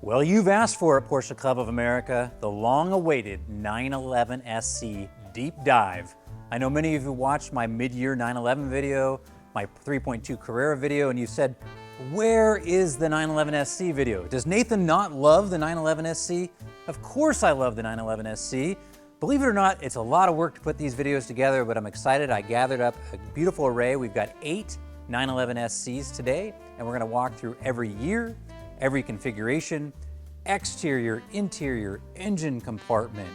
Well, you've asked for it, Porsche Club of America, the long-awaited 911 SC Deep Dive. I know many of you watched my mid-year 911 video, my 3.2 Carrera video, and you said, where is the 911 SC video? Does Nathan not love the 911 SC? Of course I love the 911 SC. Believe it or not, it's a lot of work to put these videos together, but I'm excited. I gathered up a beautiful array. We've got 8 911 SCs today, and we're gonna walk through every year, every configuration, exterior, interior, engine compartment,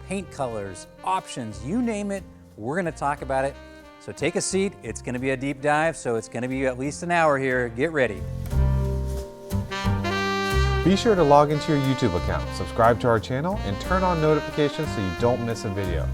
paint colors, options, you name it, we're gonna talk about it. So take a seat, it's gonna be a deep dive, so it's gonna be at least an hour here. Get ready. Be sure to log into your YouTube account, subscribe to our channel, and turn on notifications so you don't miss a video.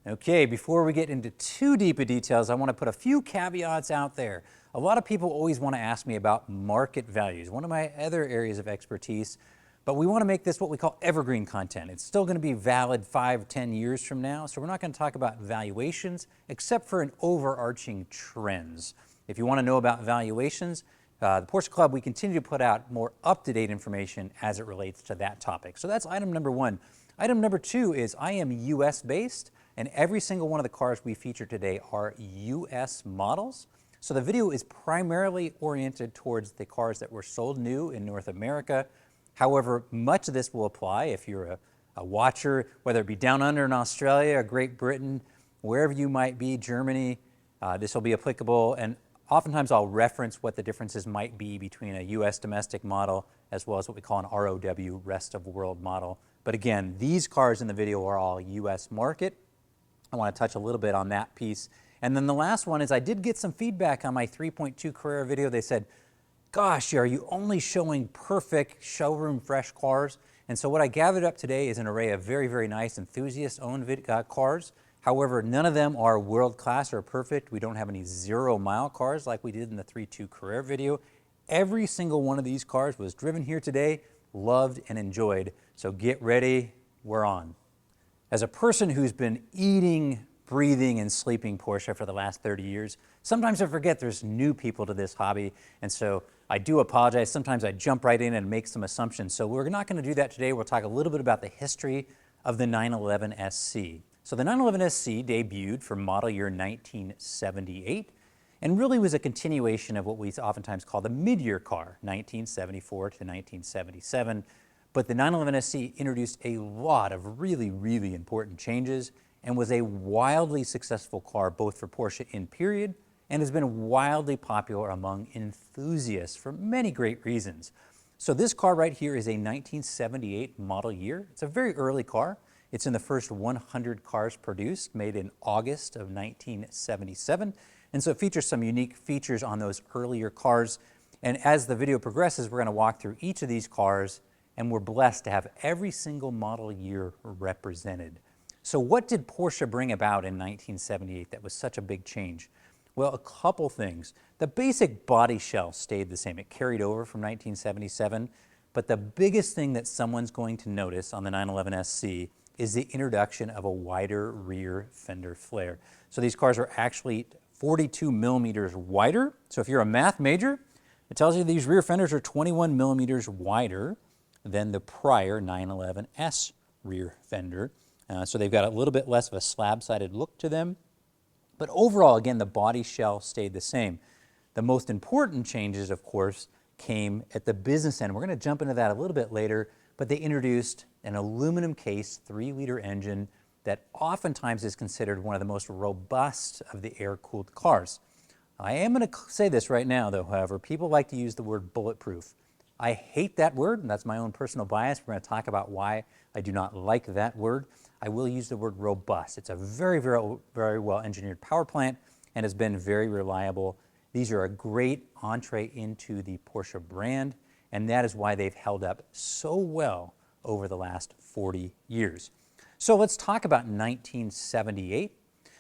Okay, before we get into too deep of details, I want to put a few caveats out there. A lot of people always want to ask me about market values, one of my other areas of expertise, but we want to make this what we call evergreen content. It's still going to be valid 5, 10 years from now, so we're not going to talk about valuations except for an overarching trends. If you want to know about valuations, the Porsche Club, we continue to put out more up-to-date information as it relates to that topic. So that's item number 1. Item number 2 is I am US based. And every single one of the cars we feature today are US models. So the video is primarily oriented towards the cars that were sold new in North America. However, much of this will apply if you're a watcher, whether it be down under in Australia or Great Britain, wherever you might be, Germany, this will be applicable. And oftentimes I'll reference what the differences might be between a US domestic model as well as what we call an ROW, rest of world model. But again, these cars in the video are all US market. I want to touch a little bit on that piece. And then the last one is I did get some feedback on my 3.2 Carrera video. They said, gosh, are you only showing perfect showroom fresh cars? And so what I gathered up today is an array of very, very nice enthusiast-owned cars. However, none of them are world-class or perfect. We don't have any 0-mile cars like we did in the 3.2 Carrera video. Every single one of these cars was driven here today, loved and enjoyed. So get ready, we're on. As a person who's been eating, breathing, and sleeping Porsche for the last 30 years, sometimes I forget there's new people to this hobby, and so I do apologize. Sometimes I jump right in and make some assumptions. So we're not going to do that today. We'll talk a little bit about the history of the 911 SC. So the 911 SC debuted for model year 1978, and really was a continuation of what we oftentimes call the mid-year car, 1974 to 1977. But the 911 SC introduced a lot of really, really important changes and was a wildly successful car both for Porsche in period and has been wildly popular among enthusiasts for many great reasons. So this car right here is a 1978 model year. It's a very early car. It's in the first 100 cars produced, made in August of 1977. And so it features some unique features on those earlier cars. And as the video progresses, we're going to walk through each of these cars, and we're blessed to have every single model year represented. So what did Porsche bring about in 1978 that was such a big change? Well, a couple things. The basic body shell stayed the same. It carried over from 1977, but the biggest thing that someone's going to notice on the 911 SC is the introduction of a wider rear fender flare. So these cars are actually 42 millimeters wider. So if you're a math major, it tells you these rear fenders are 21 millimeters wider than the prior 911S rear fender. So they've got a little bit less of a slab-sided look to them. But overall, again, the body shell stayed the same. The most important changes, of course, came at the business end. We're going to jump into that a little bit later, but they introduced an aluminum case 3-liter engine that oftentimes is considered one of the most robust of the air-cooled cars. I am going to say this right now, though, however, people like to use the word bulletproof. I hate that word, and that's my own personal bias. We're going to talk about why I do not like that word. I will use the word robust. It's a very, very, very well engineered power plant and has been very reliable. These are a great entree into the Porsche brand. and that is why they've held up so well over the last 40 years. So let's talk about 1978.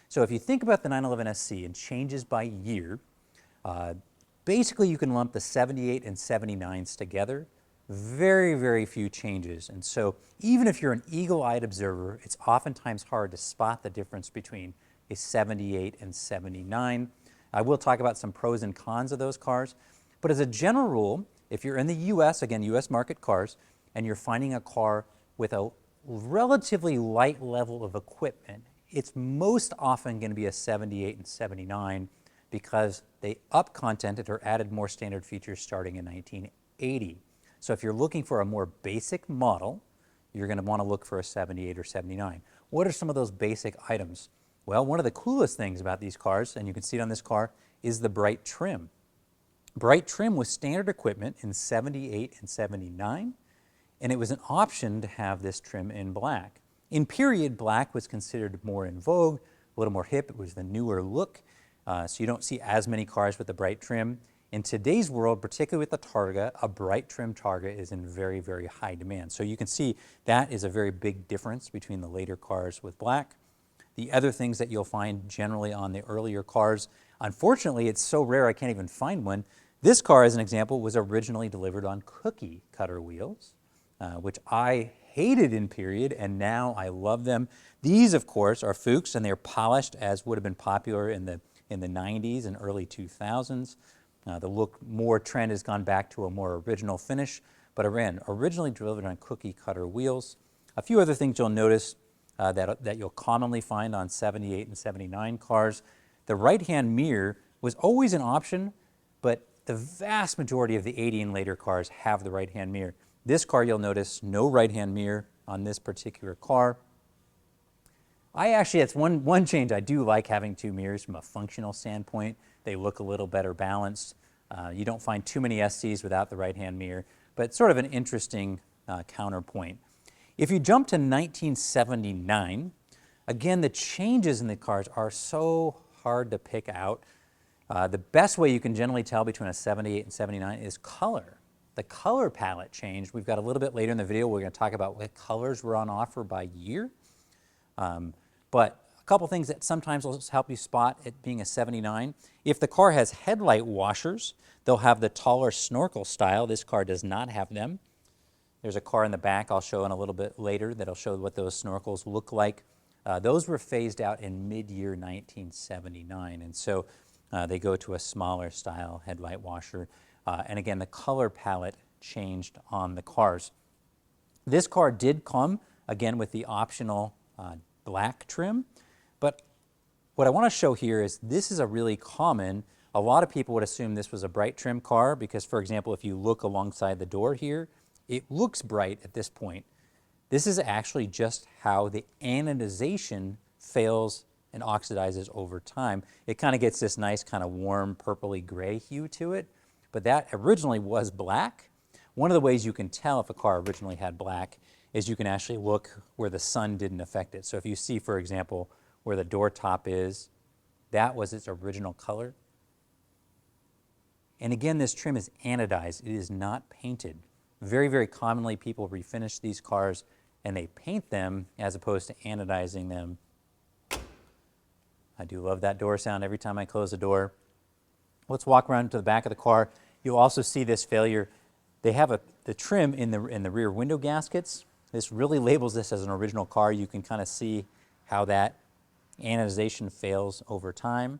So if you think about the 911 SC and changes by year, basically you can lump the 78 and 79s together. Very, very few changes. And so even if you're an eagle-eyed observer, it's oftentimes hard to spot the difference between a 78 and 79. I will talk about some pros and cons of those cars. But as a general rule, if you're in the US, again, US market cars, and you're finding a car with a relatively light level of equipment, it's most often going to be a 78 and 79 because they up-contented or added more standard features starting in 1980. So if you're looking for a more basic model, you're going to want to look for a 78 or 79. What are some of those basic items? Well, one of the coolest things about these cars, and you can see it on this car, is the bright trim. Bright trim was standard equipment in 78 and 79, and it was an option to have this trim in black. In period, black was considered more in vogue, a little more hip. It was the newer look, so you don't see as many cars with the bright trim. In today's world, particularly with the Targa, a bright trim Targa is in very, very high demand. So you can see that is a very big difference between the later cars with black. The other things that you'll find generally on the earlier cars, unfortunately, it's so rare I can't even find one. This car, as an example, was originally delivered on cookie cutter wheels, which I hated in period, and now I love them. These, of course, are Fuchs, and they're polished as would have been popular in the 90s and early 2000s. The look more trend has gone back to a more original finish, but originally delivered on cookie cutter wheels. A few other things you'll notice that you'll commonly find on 78 and 79 cars. The right-hand mirror was always an option, but the vast majority of the 80 and later cars have the right-hand mirror. This car, you'll notice no right-hand mirror on this particular car. That's one change. I do like having two mirrors from a functional standpoint. They look a little better balanced. You don't find too many SCs without the right-hand mirror, but it's sort of an interesting counterpoint. If you jump to 1979, again, the changes in the cars are so hard to pick out. The best way you can generally tell between a 78 and 79 is color. The color palette changed. We've got a little bit later in the video, we're going to talk about what colors were on offer by year. But a couple things that sometimes will help you spot it being a 79. If the car has headlight washers, they'll have the taller snorkel style. This car does not have them. There's a car in the back I'll show in a little bit later that'll show what those snorkels look like. Those were phased out in mid-year 1979, and so they go to a smaller style headlight washer. And again, the color palette changed on the cars. This car did come, again, with the optional black trim, but what I want to show here is this is a really common, a lot of people would assume this was a bright trim car because, for example, if you look alongside the door here, it looks bright at this point. This is actually just how the anodization fails and oxidizes over time. It kind of gets this nice kind of warm purpley gray hue to it, but that originally was black. One of the ways you can tell if a car originally had black is you can actually look where the sun didn't affect it. So if you see, for example, where the door top is, that was its original color. And again, this trim is anodized. It is not painted. Very, very commonly, people refinish these cars and they paint them as opposed to anodizing them. I do love that door sound every time I close the door. Let's walk around to the back of the car. You'll also see this failure. They have the trim in the rear window gaskets. This really labels this as an original car. You can kind of see how that anodization fails over time.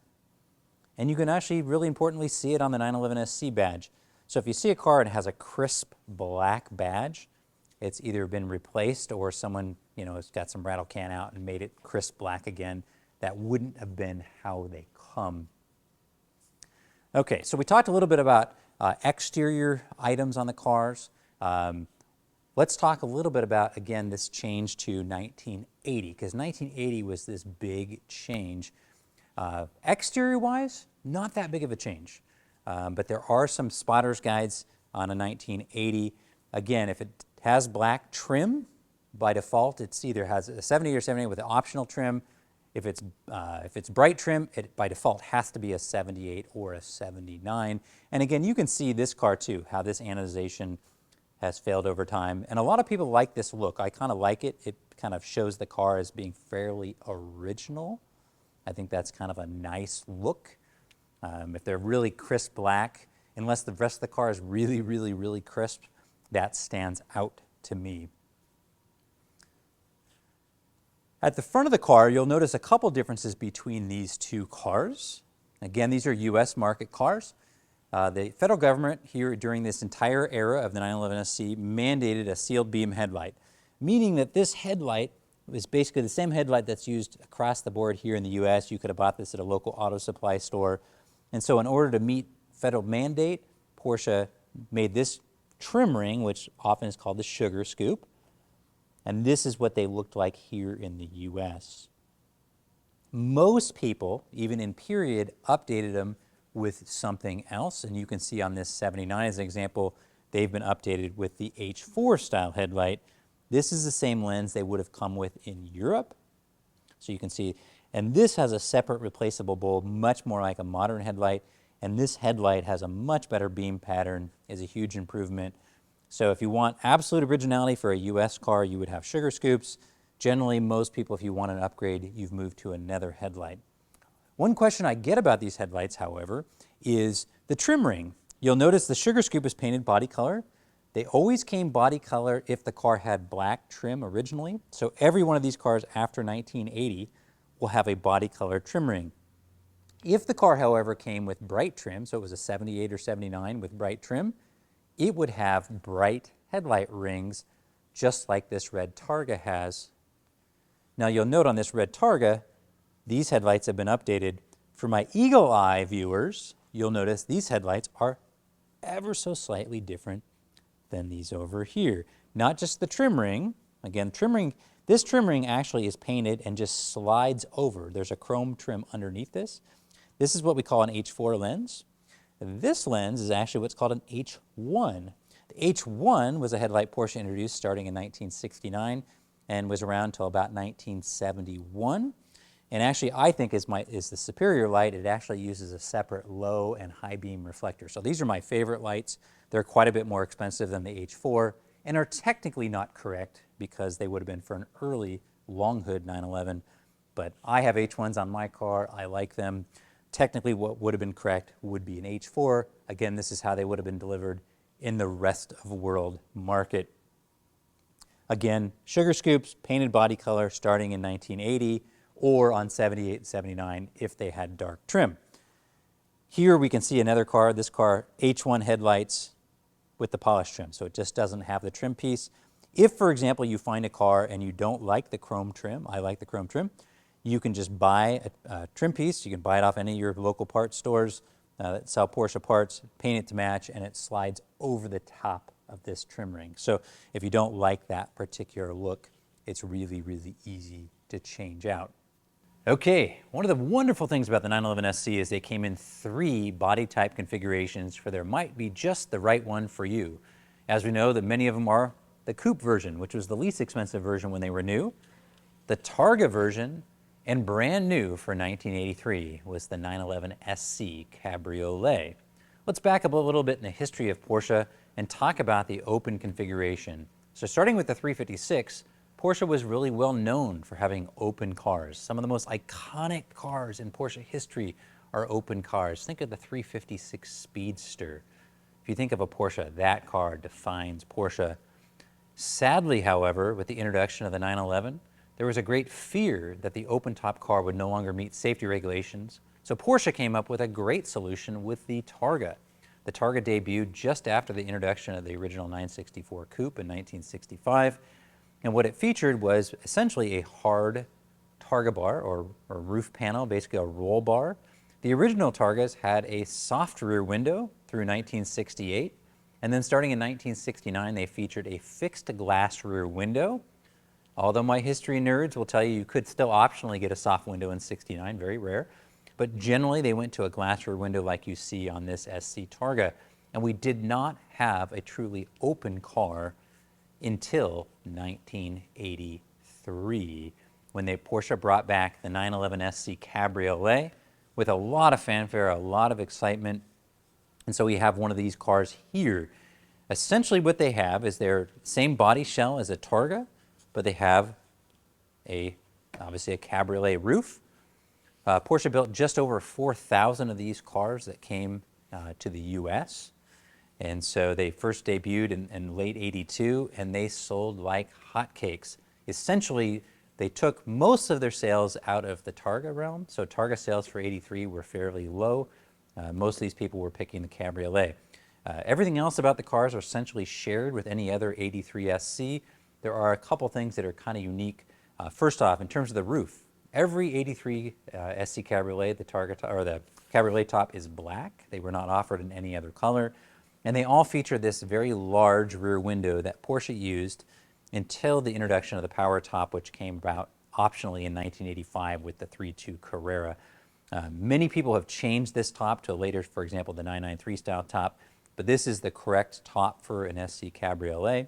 And you can actually, really importantly, see it on the 911 SC badge. So if you see a car and it has a crisp black badge, it's either been replaced or someone, has got some rattle can out and made it crisp black again. That wouldn't have been how they come. Okay, so we talked a little bit about exterior items on the cars. Let's talk a little bit about, again, this change to 1980, because 1980 was this big change. Exterior-wise, not that big of a change, but there are some spotter's guides on a 1980. Again, if it has black trim, by default, it's either has a 70 or 78 with an optional trim. If it's bright trim, it by default has to be a 78 or a 79. And again, you can see this car too, how this anodization has failed over time. And a lot of people like this look. I kind of like it. It kind of shows the car as being fairly original. I think that's kind of a nice look. If they're really crisp black, unless the rest of the car is really, really, really crisp, that stands out to me. At the front of the car, you'll notice a couple differences between these two cars. Again, these are US market cars. The federal government here during this entire era of the 911 SC mandated a sealed beam headlight, meaning that this headlight is basically the same headlight that's used across the board here in the US. You could have bought this at a local auto supply store. And so in order to meet federal mandate, Porsche made this trim ring, which often is called the sugar scoop. And this is what they looked like here in the US. Most people, even in period, updated them with something else. And you can see on this 79 as an example, they've been updated with the H4 style headlight. This is the same lens they would have come with in Europe. So you can see, and this has a separate replaceable bulb, much more like a modern headlight. And this headlight has a much better beam pattern, is a huge improvement. So if you want absolute originality for a US car, you would have sugar scoops. Generally, most people, if you want an upgrade, you've moved to another headlight. One question I get about these headlights, however, is the trim ring. You'll notice the sugar scoop is painted body color. They always came body color if the car had black trim originally. So every one of these cars after 1980 will have a body color trim ring. If the car, however, came with bright trim, so it was a 78 or 79 with bright trim, it would have bright headlight rings, just like this red Targa has. Now you'll note on this red Targa, these headlights have been updated. For my eagle eye viewers, you'll notice these headlights are ever so slightly different than these over here. Not just the trim ring. Again, this trim ring actually is painted and just slides over. There's a chrome trim underneath this. This is what we call an H4 lens. This lens is actually what's called an H1. The H1 was a headlight Porsche introduced starting in 1969 and was around until about 1971. And actually, I think is the superior light. It actually uses a separate low and high beam reflector. So these are my favorite lights. They're quite a bit more expensive than the H4 and are technically not correct because they would have been for an early long hood 911. But I have H1s on my car. I like them. Technically, what would have been correct would be an H4. Again, this is how they would have been delivered in the rest of the world market. Again, sugar scoops, painted body color starting in 1980 or on 78 and 79 if they had dark trim. Here we can see another car, this car, H1 headlights with the polished trim. So it just doesn't have the trim piece. If, for example, you find a car and you don't like the chrome trim, I like the chrome trim, you can just buy a trim piece. You can buy it off any of your local parts stores that sell Porsche parts, paint it to match, and it slides over the top of this trim ring. So if you don't like that particular look, it's really, really easy to change out. Okay, one of the wonderful things about the 911 SC is they came in 3 body type configurations for there might be just the right one for you. As we know that many of them are the coupe version, which was the least expensive version when they were new. The Targa version, and brand new for 1983, was the 911 SC Cabriolet. Let's back up a little bit in the history of Porsche and talk about the open configuration. So starting with the 356, Porsche was really well known for having open cars. Some of the most iconic cars in Porsche history are open cars. Think of the 356 Speedster. If you think of a Porsche, that car defines Porsche. Sadly, however, with the introduction of the 911, there was a great fear that the open-top car would no longer meet safety regulations. So Porsche came up with a great solution with the Targa. The Targa debuted just after the introduction of the original 964 Coupe in 1965. And what it featured was essentially a hard Targa bar or roof panel, basically a roll bar. The original Targas had a soft rear window through 1968. And then starting in 1969, they featured a fixed glass rear window. Although my history nerds will tell you could still optionally get a soft window in 69, very rare. But generally they went to a glass rear window like you see on this SC Targa. And we did not have a truly open car until 1983, when Porsche brought back the 911 SC Cabriolet with a lot of fanfare, a lot of excitement. And so we have one of these cars here. Essentially what they have is their same body shell as a Targa, but they have obviously a cabriolet roof. Porsche built just over 4,000 of these cars that came to the US. And so they first debuted in late '82, and they sold like hotcakes. Essentially, they took most of their sales out of the Targa realm. So Targa sales for '83 were fairly low. Most of these people were picking the Cabriolet. Everything else about the cars are essentially shared with any other '83 SC. There are a couple things that are kind of unique. First off, in terms of the roof, every '83 SC Cabriolet, the Cabriolet top is black. They were not offered in any other color. And they all feature this very large rear window that Porsche used until the introduction of the power top, which came about optionally in 1985 with the 3.2 Carrera. Many people have changed this top to later, for example, the 993 style top, but this is the correct top for an SC Cabriolet.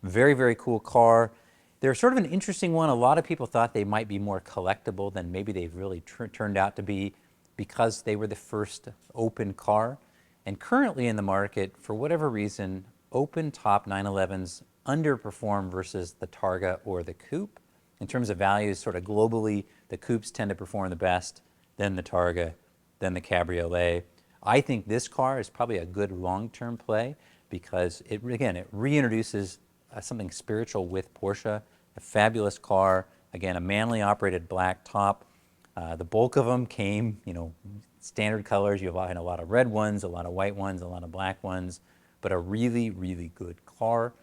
Very, very cool car. They're sort of an interesting one. A lot of people thought they might be more collectible than maybe they've really turned out to be because they were the first open car. And currently in the market, for whatever reason, open top 911s underperform versus the Targa or the Coupe. In terms of values, sort of globally, the Coupes tend to perform the best, then the Targa, then the Cabriolet. I think this car is probably a good long-term play because it reintroduces something spiritual with Porsche, a fabulous car, again, a manly operated black top. The bulk of them came, standard colors. You have a lot of red ones, a lot of white ones, a lot of black ones, but a really, really good car.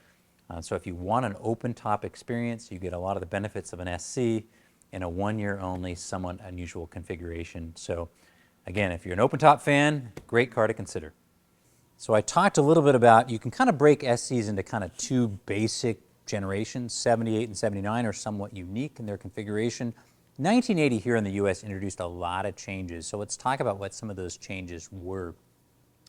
So if you want an open top experience, you get a lot of the benefits of an SC in a 1 year only, somewhat unusual configuration. So again, if you're an open top fan, great car to consider. So I talked a little bit about, you can kind of break SCs into kind of two basic generations. 78 and 79 are somewhat unique in their configuration. 1980 here in the US introduced a lot of changes. So let's talk about what some of those changes were.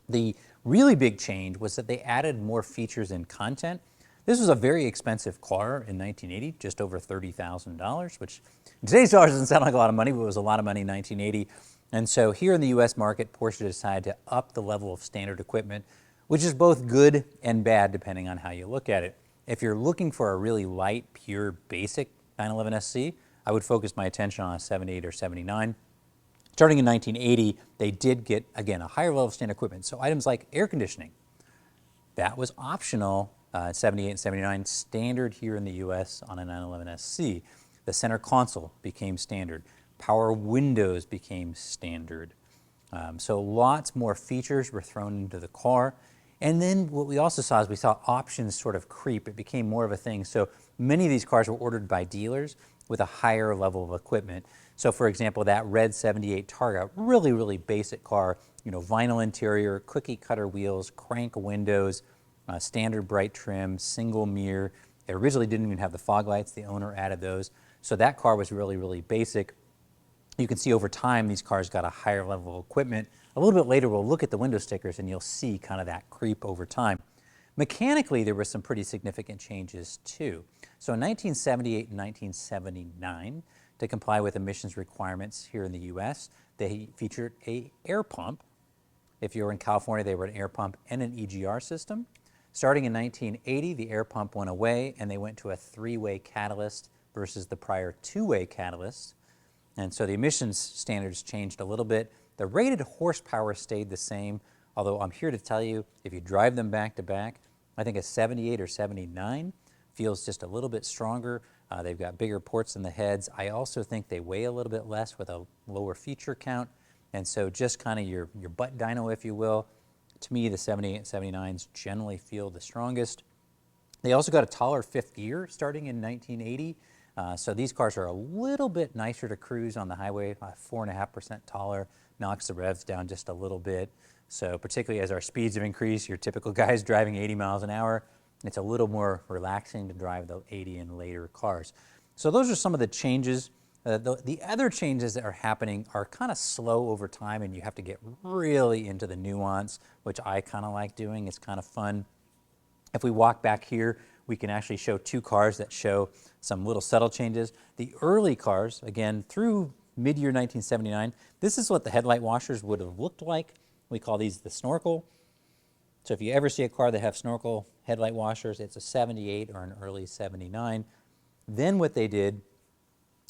The really big change was that they added more features and content. This was a very expensive car in 1980, just over $30,000, which in today's dollars doesn't sound like a lot of money, but it was a lot of money in 1980. And so here in the US market, Porsche decided to up the level of standard equipment, which is both good and bad depending on how you look at it. If you're looking for a really light, pure, basic 911 SC, I would focus my attention on a 78 or 79. Starting in 1980, they did get, again, a higher level of standard equipment. So items like air conditioning, that was optional 78 and 79, standard here in the US on a 911 SC. The center console became standard. Power windows became standard. So lots more features were thrown into the car. And then what we also saw is we saw options sort of creep. It became more of a thing. So many of these cars were ordered by dealers with a higher level of equipment. So for example, that red 78 Targa, really, really basic car, vinyl interior, cookie cutter wheels, crank windows, standard bright trim, single mirror. It originally didn't even have the fog lights. The owner added those. So that car was really, really basic. You can see over time these cars got a higher level of equipment. A little bit later we'll look at the window stickers and you'll see kind of that creep over time. Mechanically, there were some pretty significant changes too. So in 1978 and 1979, to comply with emissions requirements here in the US, they featured an air pump. If you were in California, they were an air pump and an EGR system. Starting in 1980, the air pump went away and they went to a three-way catalyst versus the prior two-way catalyst. And so the emissions standards changed a little bit. The rated horsepower stayed the same, although I'm here to tell you, if you drive them back to back, I think a 78 or 79 feels just a little bit stronger. They've got bigger ports in the heads. I also think they weigh a little bit less with a lower feature count. And so just kind of your butt dyno, if you will. To me, the 78 and 79s generally feel the strongest. They also got a taller fifth gear starting in 1980. So these cars are a little bit nicer to cruise on the highway, 4.5% taller, knocks the revs down just a little bit. So particularly as our speeds have increased, your typical guys driving 80 miles an hour, it's a little more relaxing to drive the 80 and later cars. So those are some of the changes. The other changes that are happening are kind of slow over time, and you have to get really into the nuance, which I kind of like doing. It's kind of fun. If we walk back here, we can actually show two cars that show some little subtle changes. The early cars, again, through mid-year 1979, this is what the headlight washers would have looked like. We call these the snorkel. So if you ever see a car that have snorkel headlight washers, it's a 78 or an early 79. Then what they did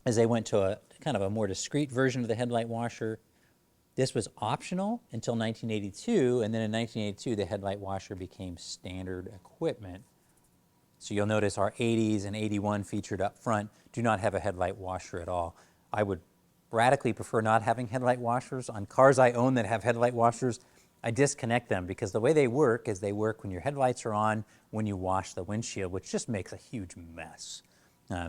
is they went to a kind of a more discreet version of the headlight washer. This was optional until 1982, and then in 1982, the headlight washer became standard equipment. So you'll notice our 80s and 81 featured up front do not have a headlight washer at all. I would radically prefer not having headlight washers. On cars I own that have headlight washers, I disconnect them because the way they work is they work when your headlights are on, when you wash the windshield, which just makes a huge mess.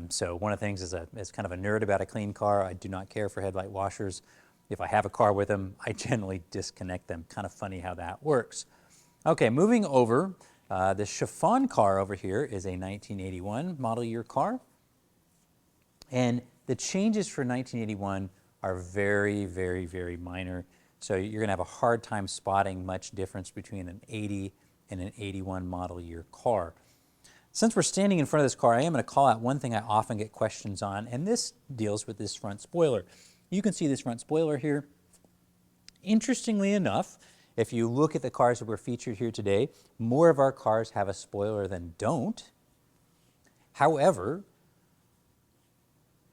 So one of the things as kind of a nerd about a clean car, I do not care for headlight washers. If I have a car with them, I generally disconnect them. Kind of funny how that works. Okay, moving over, the chiffon car over here is a 1981 model year car. And the changes for 1981 are very, very, very minor. So you're going to have a hard time spotting much difference between an 80 and an 81 model year car. Since we're standing in front of this car, I am going to call out one thing I often get questions on, and this deals with this front spoiler. You can see this front spoiler here. Interestingly enough, if you look at the cars that were featured here today, more of our cars have a spoiler than don't. However,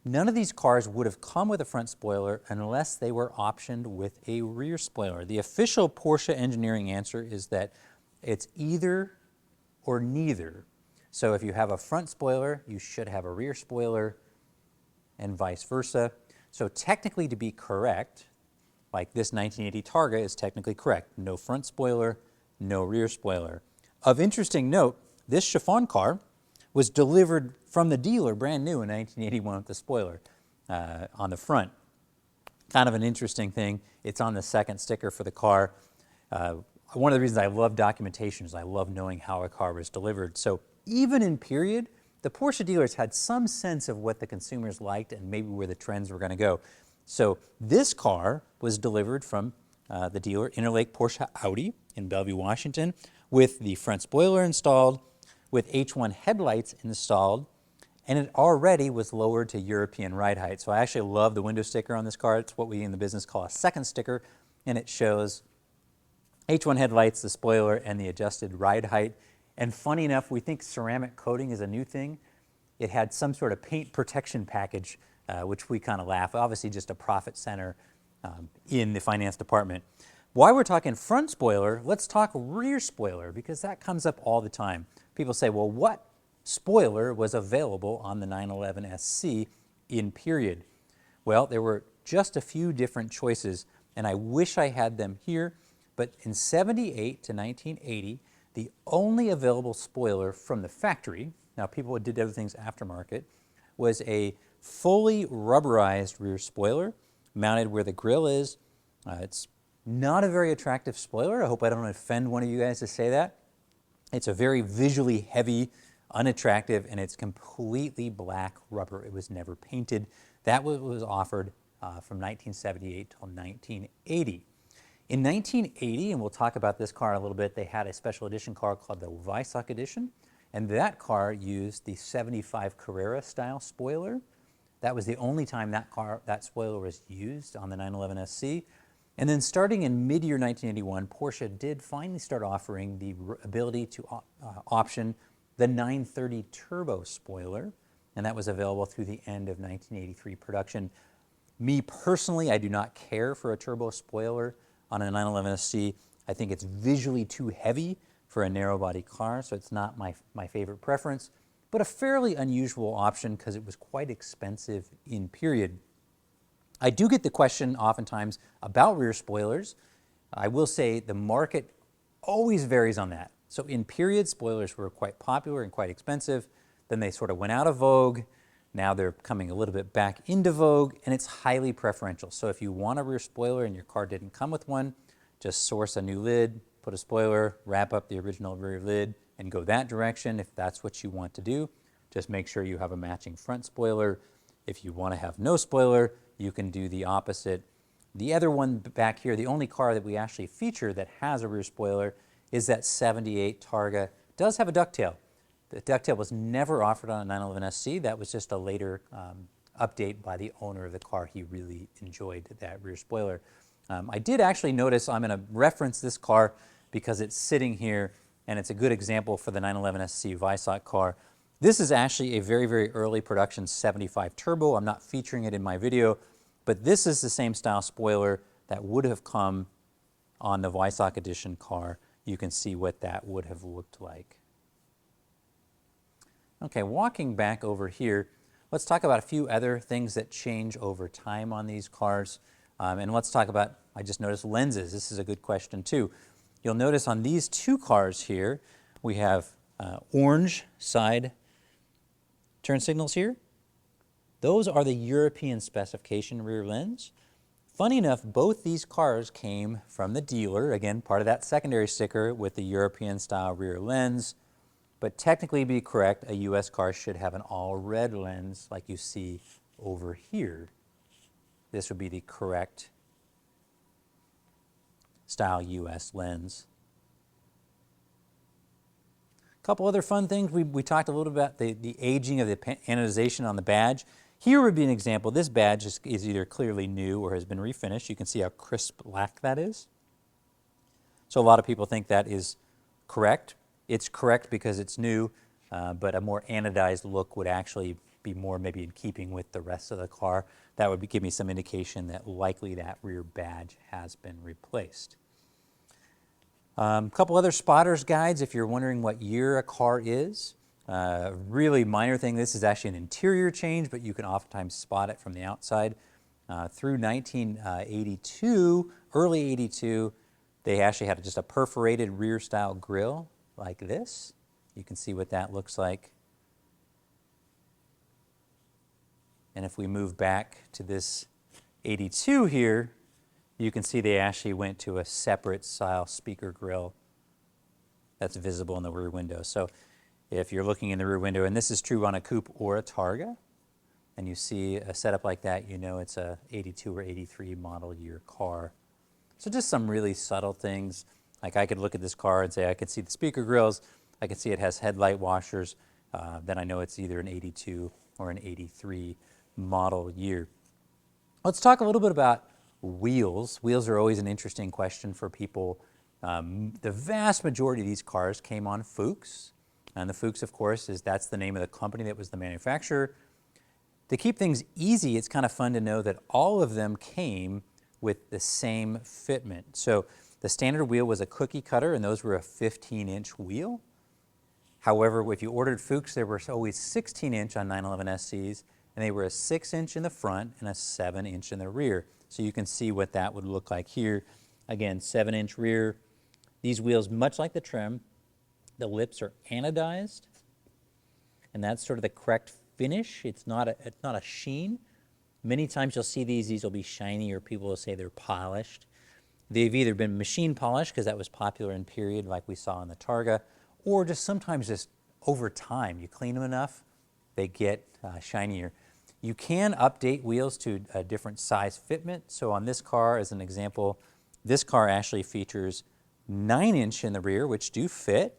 none of these cars would have come with a front spoiler unless they were optioned with a rear spoiler. The official Porsche engineering answer is that it's either or neither. So if you have a front spoiler, you should have a rear spoiler, and vice versa. So technically, to be correct, like this 1980 Targa is technically correct. No front spoiler, no rear spoiler. Of interesting note, this chiffon car was delivered from the dealer brand new in 1981 with the spoiler on the front. Kind of an interesting thing. It's on the second sticker for the car. One of the reasons I love documentation is I love knowing how a car was delivered. So even in period, the Porsche dealers had some sense of what the consumers liked and maybe where the trends were going to go. So this car was delivered from the dealer Interlake Porsche Audi in Bellevue, Washington, with the front spoiler installed, with H1 headlights installed, and it already was lowered to European ride height. So I actually love the window sticker on this car. It's what we in the business call a second sticker, and it shows H1 headlights, the spoiler, and the adjusted ride height. And funny enough, we think ceramic coating is a new thing. It had some sort of paint protection package, which we kind of laugh. Obviously just a profit center in the finance department. While we're talking front spoiler, let's talk rear spoiler, because that comes up all the time. People say, well, what spoiler was available on the 911 SC in period? Well, there were just a few different choices, and I wish I had them here, but in 78 to 1980, the only available spoiler from the factory, now people did other things aftermarket, was a fully rubberized rear spoiler mounted where the grille is. It's not a very attractive spoiler. I hope I don't offend one of you guys to say that. It's a very visually heavy, unattractive, and it's completely black rubber. It was never painted. That was offered from 1978 till 1980. In 1980, and we'll talk about this car in a little bit, they had a special edition car called the Weissach edition, and that car used the 75 Carrera style spoiler. That was the only time that spoiler was used on the 911 SC. And then starting in mid-year 1981, Porsche did finally start offering the ability to option the 930 turbo spoiler, and that was available through the end of 1983 production. Me personally, I do not care for a turbo spoiler on a 911 SC. I think it's visually too heavy for a narrow body car, so it's not my favorite preference, but a fairly unusual option because it was quite expensive in period. I do get the question oftentimes about rear spoilers. I will say the market always varies on that. So in period, spoilers were quite popular and quite expensive. Then they sort of went out of vogue. Now they're coming a little bit back into vogue, and it's highly preferential. So if you want a rear spoiler and your car didn't come with one, just source a new lid, put a spoiler, wrap up the original rear lid, and go that direction if that's what you want to do. Just make sure you have a matching front spoiler. If you want to have no spoiler, you can do the opposite. The other one back here, the only car that we actually feature that has a rear spoiler is that 78 Targa. It does have a ducktail. The ducktail was never offered on a 911 SC. That was just a later update by the owner of the car. He really enjoyed that rear spoiler. I did actually notice, I'm going to reference this car because it's sitting here and it's a good example for the 911 SC Weissach car. This is actually a very, very early production 75 turbo. I'm not featuring it in my video, but this is the same style spoiler that would have come on the Weissach edition car. You can see what that would have looked like. Okay, walking back over here, let's talk about a few other things that change over time on these cars. And let's talk about, I just noticed lenses. This is a good question too. You'll notice on these two cars here, we have orange side turn signals here. Those are the European specification rear lens. Funny enough, both these cars came from the dealer, again, part of that secondary sticker with the European style rear lens. But technically, to be correct, a US car should have an all red lens like you see over here. This would be the correct style US lens. A couple other fun things. We talked a little about the aging of the anodization on the badge. Here would be an example. This badge is either clearly new or has been refinished. You can see how crisp black that is. So a lot of people think that is correct. It's correct because it's new, but a more anodized look would actually be more maybe in keeping with the rest of the car. That would give me some indication that likely that rear badge has been replaced. A couple other spotter's guides if you're wondering what year a car is. Really minor thing, this is actually an interior change, but you can oftentimes spot it from the outside. Through 1982, early 82, they actually had just a perforated rear style grille like this. You can see what that looks like. And if we move back to this 82 here, you can see they actually went to a separate style speaker grille that's visible in the rear window. So if you're looking in the rear window, and this is true on a coupe or a Targa, and you see a setup like that, you know it's a 82 or 83 model year car. So just some really subtle things. Like I could look at this car and say I could see the speaker grills, I could see it has headlight washers, then I know it's either an 82 or an 83 model year. Let's talk a little bit about wheels. Wheels are always an interesting question for people. The vast majority of these cars came on Fuchs. And the Fuchs, of course, that's the name of the company that was the manufacturer. To keep things easy, it's kind of fun to know that all of them came with the same fitment. So the standard wheel was a cookie cutter, and those were a 15-inch wheel. However, if you ordered Fuchs, there were always 16-inch on 911 SCs, and they were a 6-inch in the front and a 7-inch in the rear. So you can see what that would look like here. Again, 7-inch rear. These wheels, much like the trim, the lips are anodized, and that's sort of the correct finish. It's not a sheen. Many times you'll see these will be shiny, or people will say they're polished. They've either been machine polished, because that was popular in period like we saw in the Targa, or just sometimes just over time. You clean them enough, they get shinier. You can update wheels to a different size fitment. So on this car, as an example, this car actually features 9-inch in the rear, which do fit,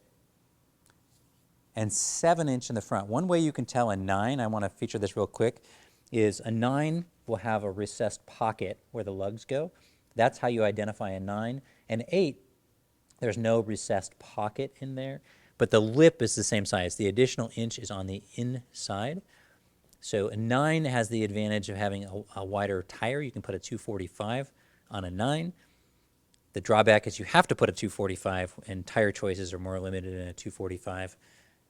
and 7-inch in the front. One way you can tell a 9, I want to feature this real quick, is a 9 will have a recessed pocket where the lugs go. That's how you identify a 9. An 8, there's no recessed pocket in there, but the lip is the same size. The additional inch is on the inside. So a 9 has the advantage of having a wider tire. You can put a 245 on a 9. The drawback is you have to put a 245, and tire choices are more limited in a 245.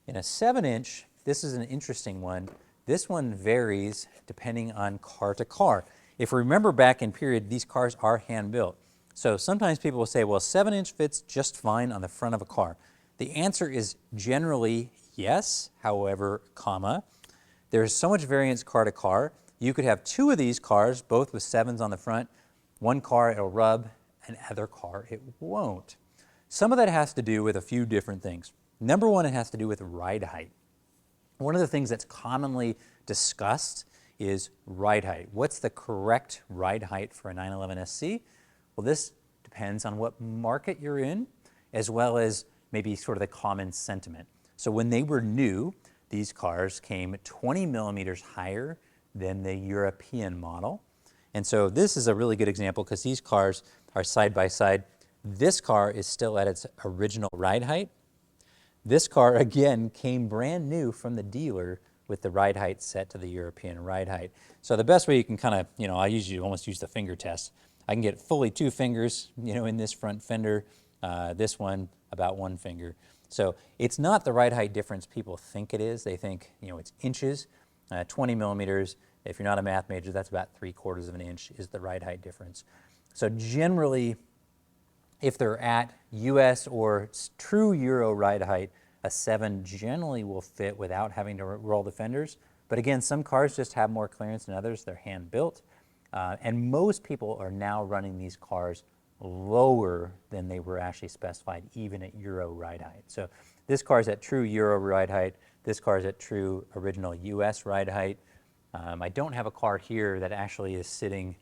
In a 7-inch, this is an interesting one. This one varies depending on car to car. If we remember back in period, these cars are hand-built. So sometimes people will say, well, 7-inch fits just fine on the front of a car. The answer is generally yes, however, comma, there's so much variance car to car. You could have 2 of these cars, both with 7s on the front. One car it'll rub, another car it won't. Some of that has to do with a few different things. Number one, it has to do with ride height. One of the things that's commonly discussed is ride height. What's the correct ride height for a 911 SC? Well, this depends on what market you're in, as well as maybe sort of the common sentiment. So when they were new, these cars came 20 millimeters higher than the European model. And so this is a really good example because these cars are side by side. This car is still at its original ride height. This car, again, came brand new from the dealer with the ride height set to the European ride height. So the best way you can kind of, I usually almost use the finger test. I can get fully 2 fingers, in this front fender, this one about 1 finger. So it's not the ride height difference people think it is. They think, it's inches, 20 millimeters. If you're not a math major, that's about 3/4 of an inch is the ride height difference. So generally, if they're at US or true Euro ride height, a 7 generally will fit without having to roll the fenders. But again, some cars just have more clearance than others. They're hand built. And most people are now running these cars lower than they were actually specified, even at Euro ride height. So this car is at true Euro ride height. This car is at true original US ride height. I don't have a car here that actually is sitting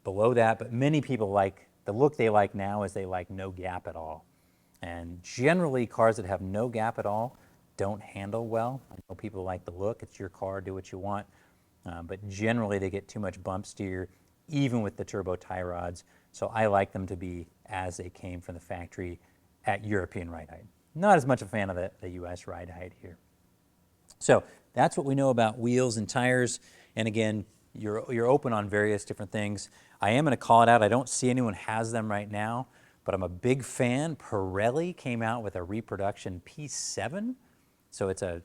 below that, but many people like, the look they like now is they like no gap at all. And generally cars that have no gap at all don't handle well. I know people like the look, it's your car, do what you want. But generally they get too much bump steer, even with the turbo tie rods. So I like them to be as they came from the factory at European ride height. Not as much a fan of the US ride height here. So that's what we know about wheels and tires. And again, you're open on various different things. I am going to call it out. I don't see anyone has them right now, but I'm a big fan. Pirelli came out with a reproduction P7. So it's a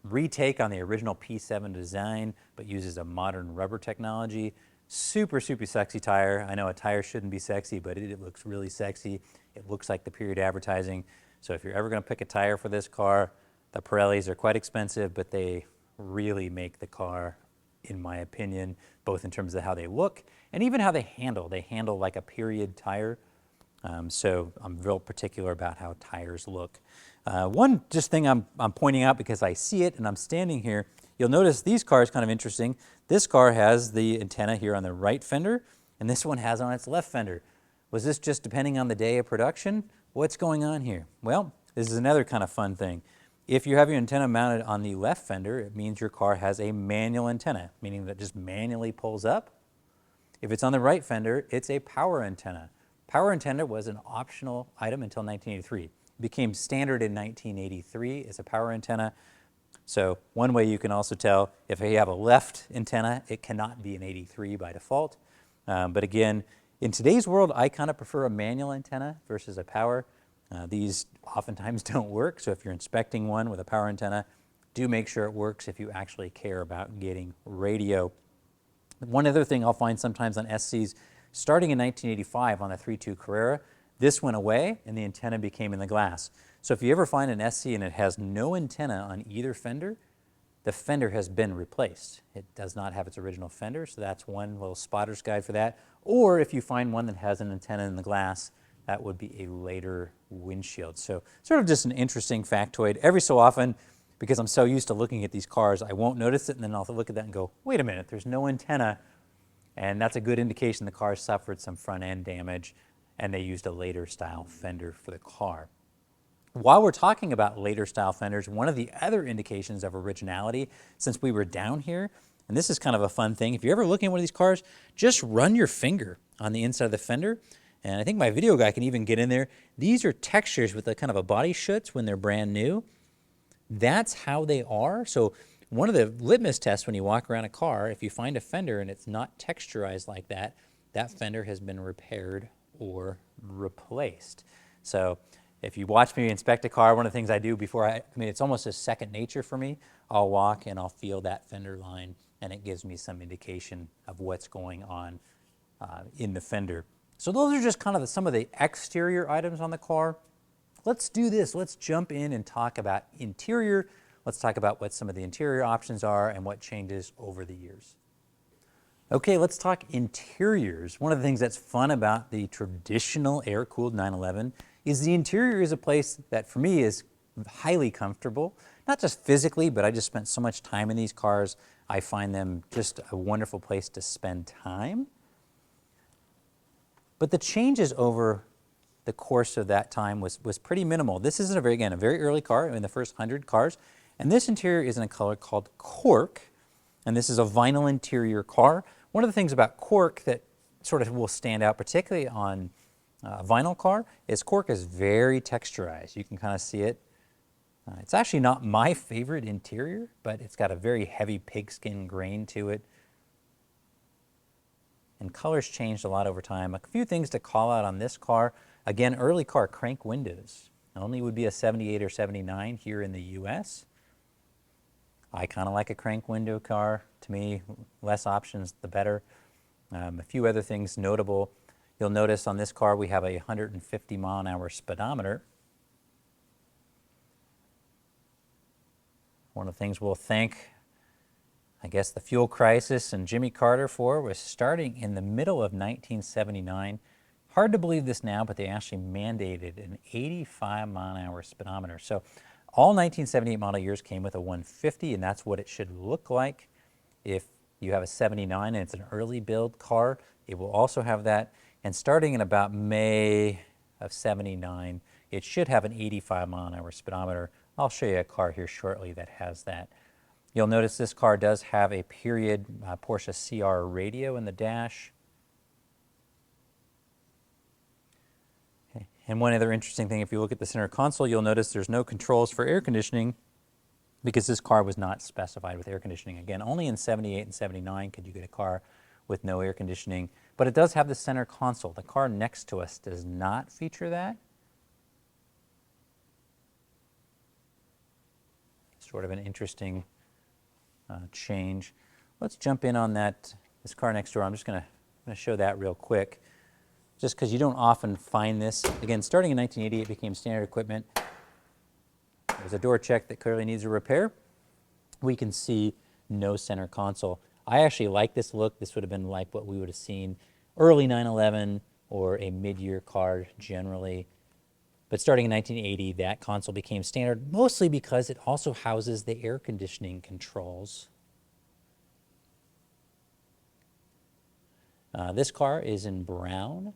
retake on the original P7 design, but uses a modern rubber technology. Super, super sexy tire. I know a tire shouldn't be sexy, but it looks really sexy. It looks like the period advertising. So if you're ever going to pick a tire for this car, the Pirellis are quite expensive, but they really make the car, in my opinion, both in terms of how they look and even how they handle. They handle like a period tire. So I'm real particular about how tires look. One just thing I'm pointing out because I see it and I'm standing here, you'll notice these cars kind of interesting. This car has the antenna here on the right fender, and this one has on its left fender. Was this just depending on the day of production? What's going on here? Well, this is another kind of fun thing. If you have your antenna mounted on the left fender, it means your car has a manual antenna, meaning that it just manually pulls up. If it's on the right fender, it's a power antenna. Power antenna was an optional item until 1983. It became standard in 1983 as a power antenna. So one way you can also tell if you have a left antenna, it cannot be an 83 by default. But again, in today's world, I kind of prefer a manual antenna versus a power. These oftentimes don't work, so if you're inspecting one with a power antenna, do make sure it works if you actually care about getting radio. One other thing I'll find sometimes on SCs, starting in 1985 on the 3.2 Carrera, this went away and the antenna became in the glass. So if you ever find an SC and it has no antenna on either fender, the fender has been replaced. It does not have its original fender, so that's one little spotter's guide for that. Or if you find one that has an antenna in the glass, that would be a later windshield. So sort of just an interesting factoid. Every so often, because I'm so used to looking at these cars, I won't notice it, and then I'll look at that and go, wait a minute, there's no antenna. And that's a good indication the car suffered some front end damage, and they used a later style fender for the car. While we're talking about later style fenders, one of the other indications of originality, since we were down here, and this is kind of a fun thing, if you're ever looking at one of these cars, just run your finger on the inside of the fender. And I think my video guy can even get in there. These are textures with a kind of a body schutz when they're brand new. That's how they are. So one of the litmus tests when you walk around a car, if you find a fender and it's not texturized like that, that fender has been repaired or replaced. So if you watch me inspect a car, one of the things I do before I mean, it's almost a second nature for me. I'll walk and I'll feel that fender line, and it gives me some indication of what's going on in the fender. So those are just kind of some of the exterior items on the car. Let's do this. Let's jump in and talk about interior. Let's talk about what some of the interior options are and what changes over the years. Okay, let's talk interiors. One of the things that's fun about the traditional air-cooled 911 is the interior is a place that for me is highly comfortable. Not just physically, but I just spent so much time in these cars. I find them just a wonderful place to spend time. But the changes over the course of that time was pretty minimal. This is, again, a very early car, in the first 100 cars. And this interior is in a color called cork. And this is a vinyl interior car. One of the things about cork that sort of will stand out, particularly on a vinyl car, is cork is very texturized. You can kind of see it. It's actually not my favorite interior, but it's got a very heavy pigskin grain to it. And colors changed a lot over time. A few things to call out on this car. Again, early car crank windows. Only would be a 78 or 79 here in the US. I kind of like a crank window car. To me, less options, the better. A few other things notable. You'll notice on this car we have a 150 mile an hour speedometer. One of the things we'll thank, I guess, the fuel crisis and Jimmy Carter for was starting in the middle of 1979. Hard to believe this now, but they actually mandated an 85 mile an hour speedometer. So all 1978 model years came with a 150, and that's what it should look like. If you have a 79 and it's an early build car, it will also have that. And starting in about May of 79, it should have an 85 mile an hour speedometer. I'll show you a car here shortly that has that. You'll notice this car does have a period Porsche CR radio in the dash. Okay. And one other interesting thing, if you look at the center console, you'll notice there's no controls for air conditioning because this car was not specified with air conditioning. Again, only in 78 and 79 could you get a car with no air conditioning, but it does have the center console. The car next to us does not feature that. Sort of an interesting change. Let's jump in on this car next door. I'm just going to show that real quick, just because you don't often find this. Again, starting in 1980, it became standard equipment. There's a door check that clearly needs a repair. We can see no center console. I actually like this look. This would have been like what we would have seen early 911 or a mid-year car generally. But starting in 1980, that console became standard, mostly because it also houses the air conditioning controls. This car is in brown.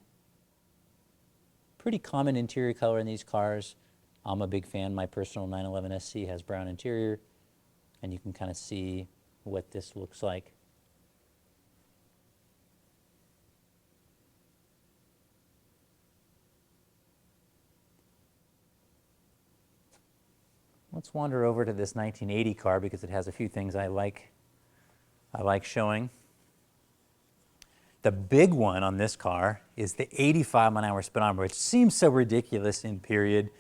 Pretty common interior color in these cars. I'm a big fan. My personal 911 SC has brown interior, and you can kind of see what this looks like. Let's wander over to this 1980 car because it has a few things I like showing. The big one on this car is the 85 mile an hour speedometer, which seems so ridiculous in period,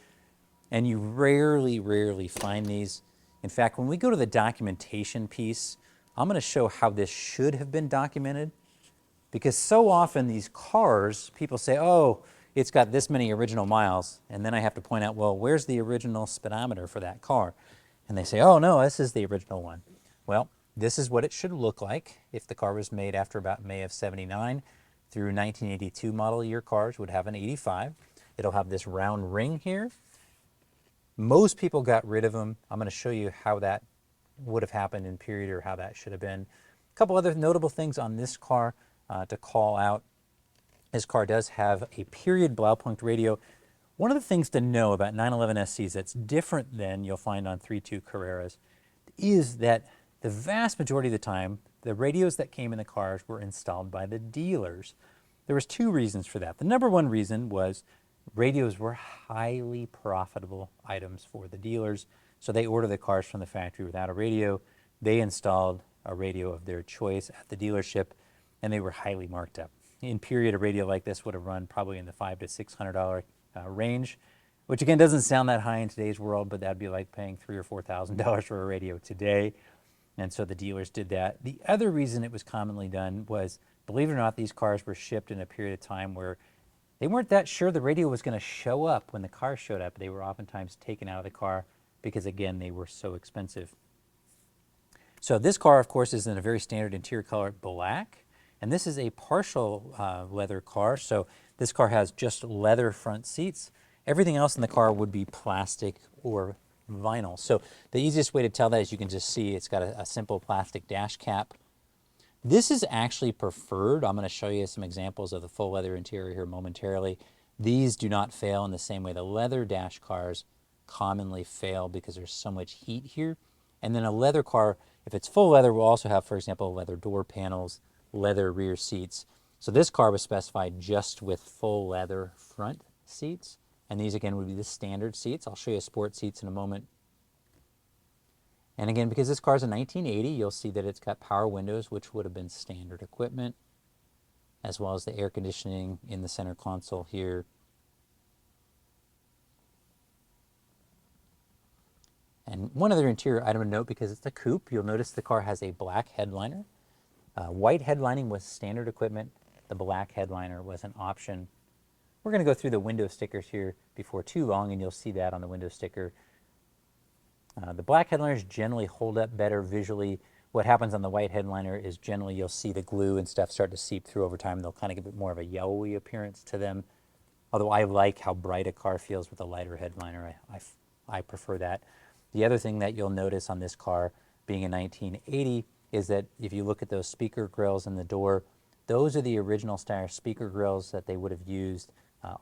and you rarely find these. In fact, when we go to the documentation piece, I'm going to show how this should have been documented, because so often these cars, people say, oh, it's got this many original miles, and then I have to point out, well, where's the original speedometer for that car? And they say, oh no, this is the original one. Well, this is what it should look like if the car was made after about May of 79 through 1982 model year cars would have an 85. It'll have this round ring here. Most people got rid of them. I'm going to show you how that would have happened in period or how that should have been. A couple other notable things on this car to call out. This car does have a period Blaupunkt radio. One of the things to know about 911 SCs that's different than you'll find on 3.2 Carreras is that the vast majority of the time, the radios that came in the cars were installed by the dealers. There was two reasons for that. The number one reason was radios were highly profitable items for the dealers, so they ordered the cars from the factory without a radio. They installed a radio of their choice at the dealership, and they were highly marked up. In period, a radio like this would have run probably in the $500 to $600 range, which again doesn't sound that high in today's world, but that'd be like paying $3,000 or $4,000 for a radio today. And so the dealers did that. The other reason it was commonly done was, believe it or not, these cars were shipped in a period of time where they weren't that sure the radio was going to show up when the car showed up. They were oftentimes taken out of the car because, again, they were so expensive. So this car, of course, is in a very standard interior color, black. And this is a partial leather car, so this car has just leather front seats. Everything else in the car would be plastic or vinyl. So the easiest way to tell that is you can just see it's got a simple plastic dash cap. This is actually preferred. I'm going to show you some examples of the full leather interior here momentarily. These do not fail in the same way the leather dash cars commonly fail because there's so much heat here. And then a leather car, if it's full leather, will also have, for example, leather door panels, leather rear seats. So this car was specified just with full leather front seats. And these, again, would be the standard seats. I'll show you sport seats in a moment. And again, because this car is a 1980, you'll see that it's got power windows, which would have been standard equipment, as well as the air conditioning in the center console here. And one other interior item to note, because it's a coupe, you'll notice the car has a black headliner. White headlining was standard equipment. The black headliner was an option. We're going to go through the window stickers here before too long, and you'll see that on the window sticker. The black headliners generally hold up better visually. What happens on the white headliner is generally you'll see the glue and stuff start to seep through over time. They'll kind of give it more of a yellowy appearance to them. Although I like how bright a car feels with a lighter headliner. I prefer that. The other thing that you'll notice on this car, being a 1980, is that if you look at those speaker grills in the door, those are the original style speaker grills that they would have used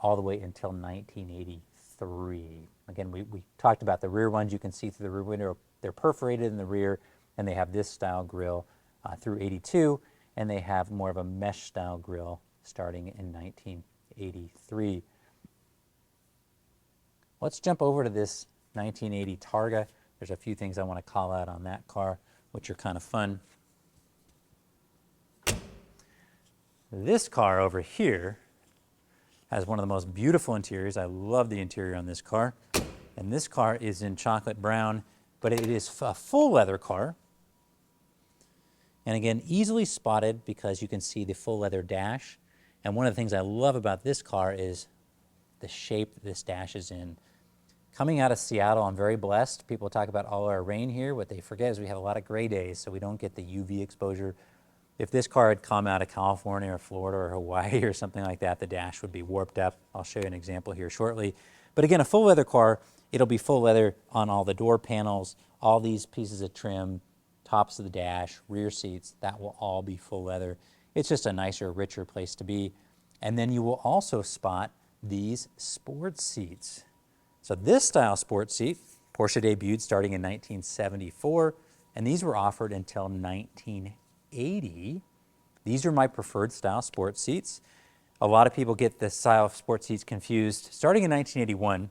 all the way until 1983. Again, we talked about the rear ones. You can see through the rear window. They're perforated in the rear, and they have this style grill through 82, and they have more of a mesh style grill starting in 1983. Let's jump over to this 1980 Targa. There's a few things I want to call out on that car, which are kind of fun. This car over here has one of the most beautiful interiors. I love the interior on this car. And this car is in chocolate brown, but it is a full leather car. And again, easily spotted because you can see the full leather dash. And one of the things I love about this car is the shape that this dash is in. Coming out of Seattle, I'm very blessed. People talk about all our rain here. What they forget is we have a lot of gray days, so we don't get the UV exposure. If this car had come out of California or Florida or Hawaii or something like that, the dash would be warped up. I'll show you an example here shortly. But again, a full leather car, it'll be full leather on all the door panels, all these pieces of trim, tops of the dash, rear seats, that will all be full leather. It's just a nicer, richer place to be. And then you will also spot these sports seats. So this style sports seat, Porsche debuted starting in 1974, and these were offered until 1980. These are my preferred style sports seats. A lot of people get the style of sports seats confused. Starting in 1981,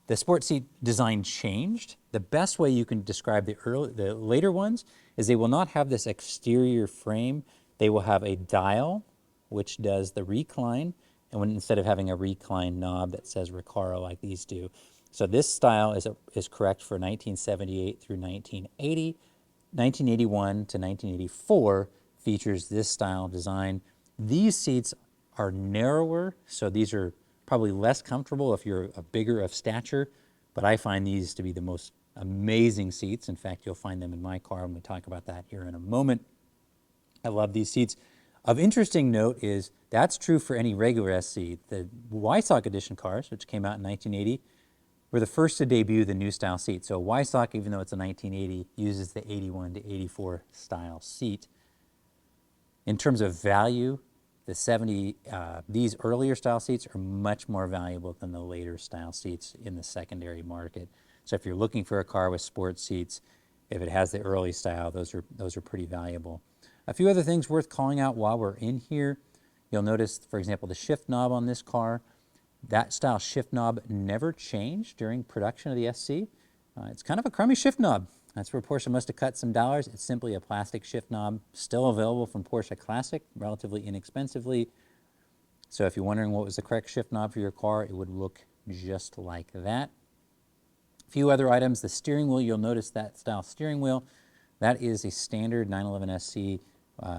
the sports seat design changed. The best way you can describe the later ones is they will not have this exterior frame. They will have a dial, which does the recline, and instead of having a recline knob that says Recaro like these do. So this style is correct for 1978 through 1980. 1981 to 1984 features this style design. These seats are narrower, so these are probably less comfortable if you're a bigger of stature, but I find these to be the most amazing seats. In fact, you'll find them in my car when we talk about that here in a moment. I love these seats. Of interesting note is that's true for any regular SC. The Wysock edition cars, which came out in 1980, were the first to debut the new style seat. So Wysock, even though it's a 1980, uses the 81 to 84 style seat. In terms of value, these earlier style seats are much more valuable than the later style seats in the secondary market. So if you're looking for a car with sports seats, if it has the early style, those are pretty valuable. A few other things worth calling out while we're in here. You'll notice, for example, the shift knob on this car. That style shift knob never changed during production of the SC. It's kind of a crummy shift knob. That's where Porsche must have cut some dollars. It's simply a plastic shift knob, still available from Porsche Classic, relatively inexpensively. So if you're wondering what was the correct shift knob for your car, it would look just like that. A few other items, the steering wheel, you'll notice that style steering wheel. That is a standard 911 SC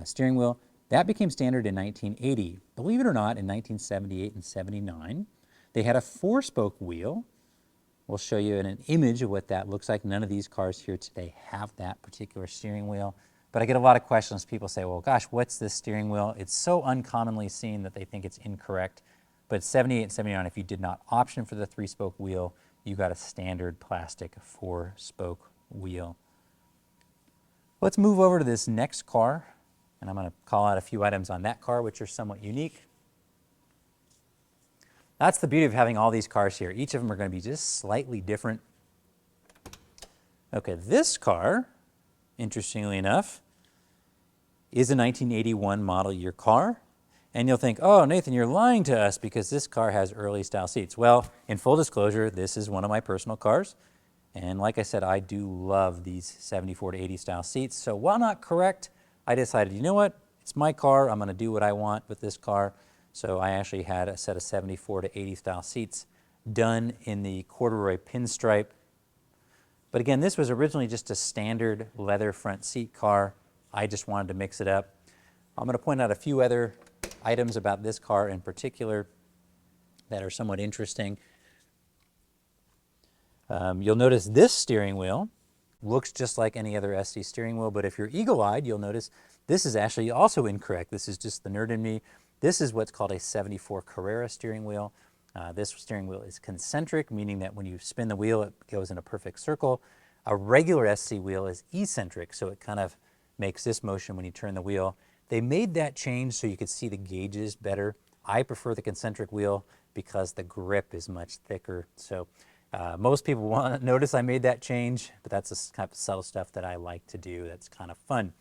steering wheel. That became standard in 1980. Believe it or not, in 1978 and 79, they had a 4-spoke wheel. We'll show you an image of what that looks like. None of these cars here today have that particular steering wheel. But I get a lot of questions. People say, well, gosh, what's this steering wheel? It's so uncommonly seen that they think it's incorrect. But 78 and 79, if you did not option for the 3-spoke wheel, you got a standard plastic 4-spoke wheel. Let's move over to this next car. And I'm going to call out a few items on that car which are somewhat unique. That's the beauty of having all these cars here. Each of them are going to be just slightly different. Okay, this car, interestingly enough, is a 1981 model year car. And you'll think, oh, Nathan, you're lying to us because this car has early style seats. Well, in full disclosure, this is one of my personal cars. And like I said, I do love these 74 to 80 style seats. So while not correct, I decided, you know what? It's my car. I'm going to do what I want with this car. So I actually had a set of 74 to 80 style seats done in the corduroy pinstripe. But again, this was originally just a standard leather front seat car. I just wanted to mix it up. I'm going to point out a few other items about this car in particular that are somewhat interesting. You'll notice this steering wheel looks just like any other SC steering wheel, but if you're eagle-eyed, you'll notice this is actually also incorrect. This is just the nerd in me. This is what's called a 74 Carrera steering wheel. This steering wheel is concentric, meaning that when you spin the wheel, it goes in a perfect circle. A regular SC wheel is eccentric, so it kind of makes this motion when you turn the wheel. They made that change so you could see the gauges better. I prefer the concentric wheel because the grip is much thicker. So most people won't notice I made that change, but that's the kind of subtle stuff that I like to do. That's kind of fun.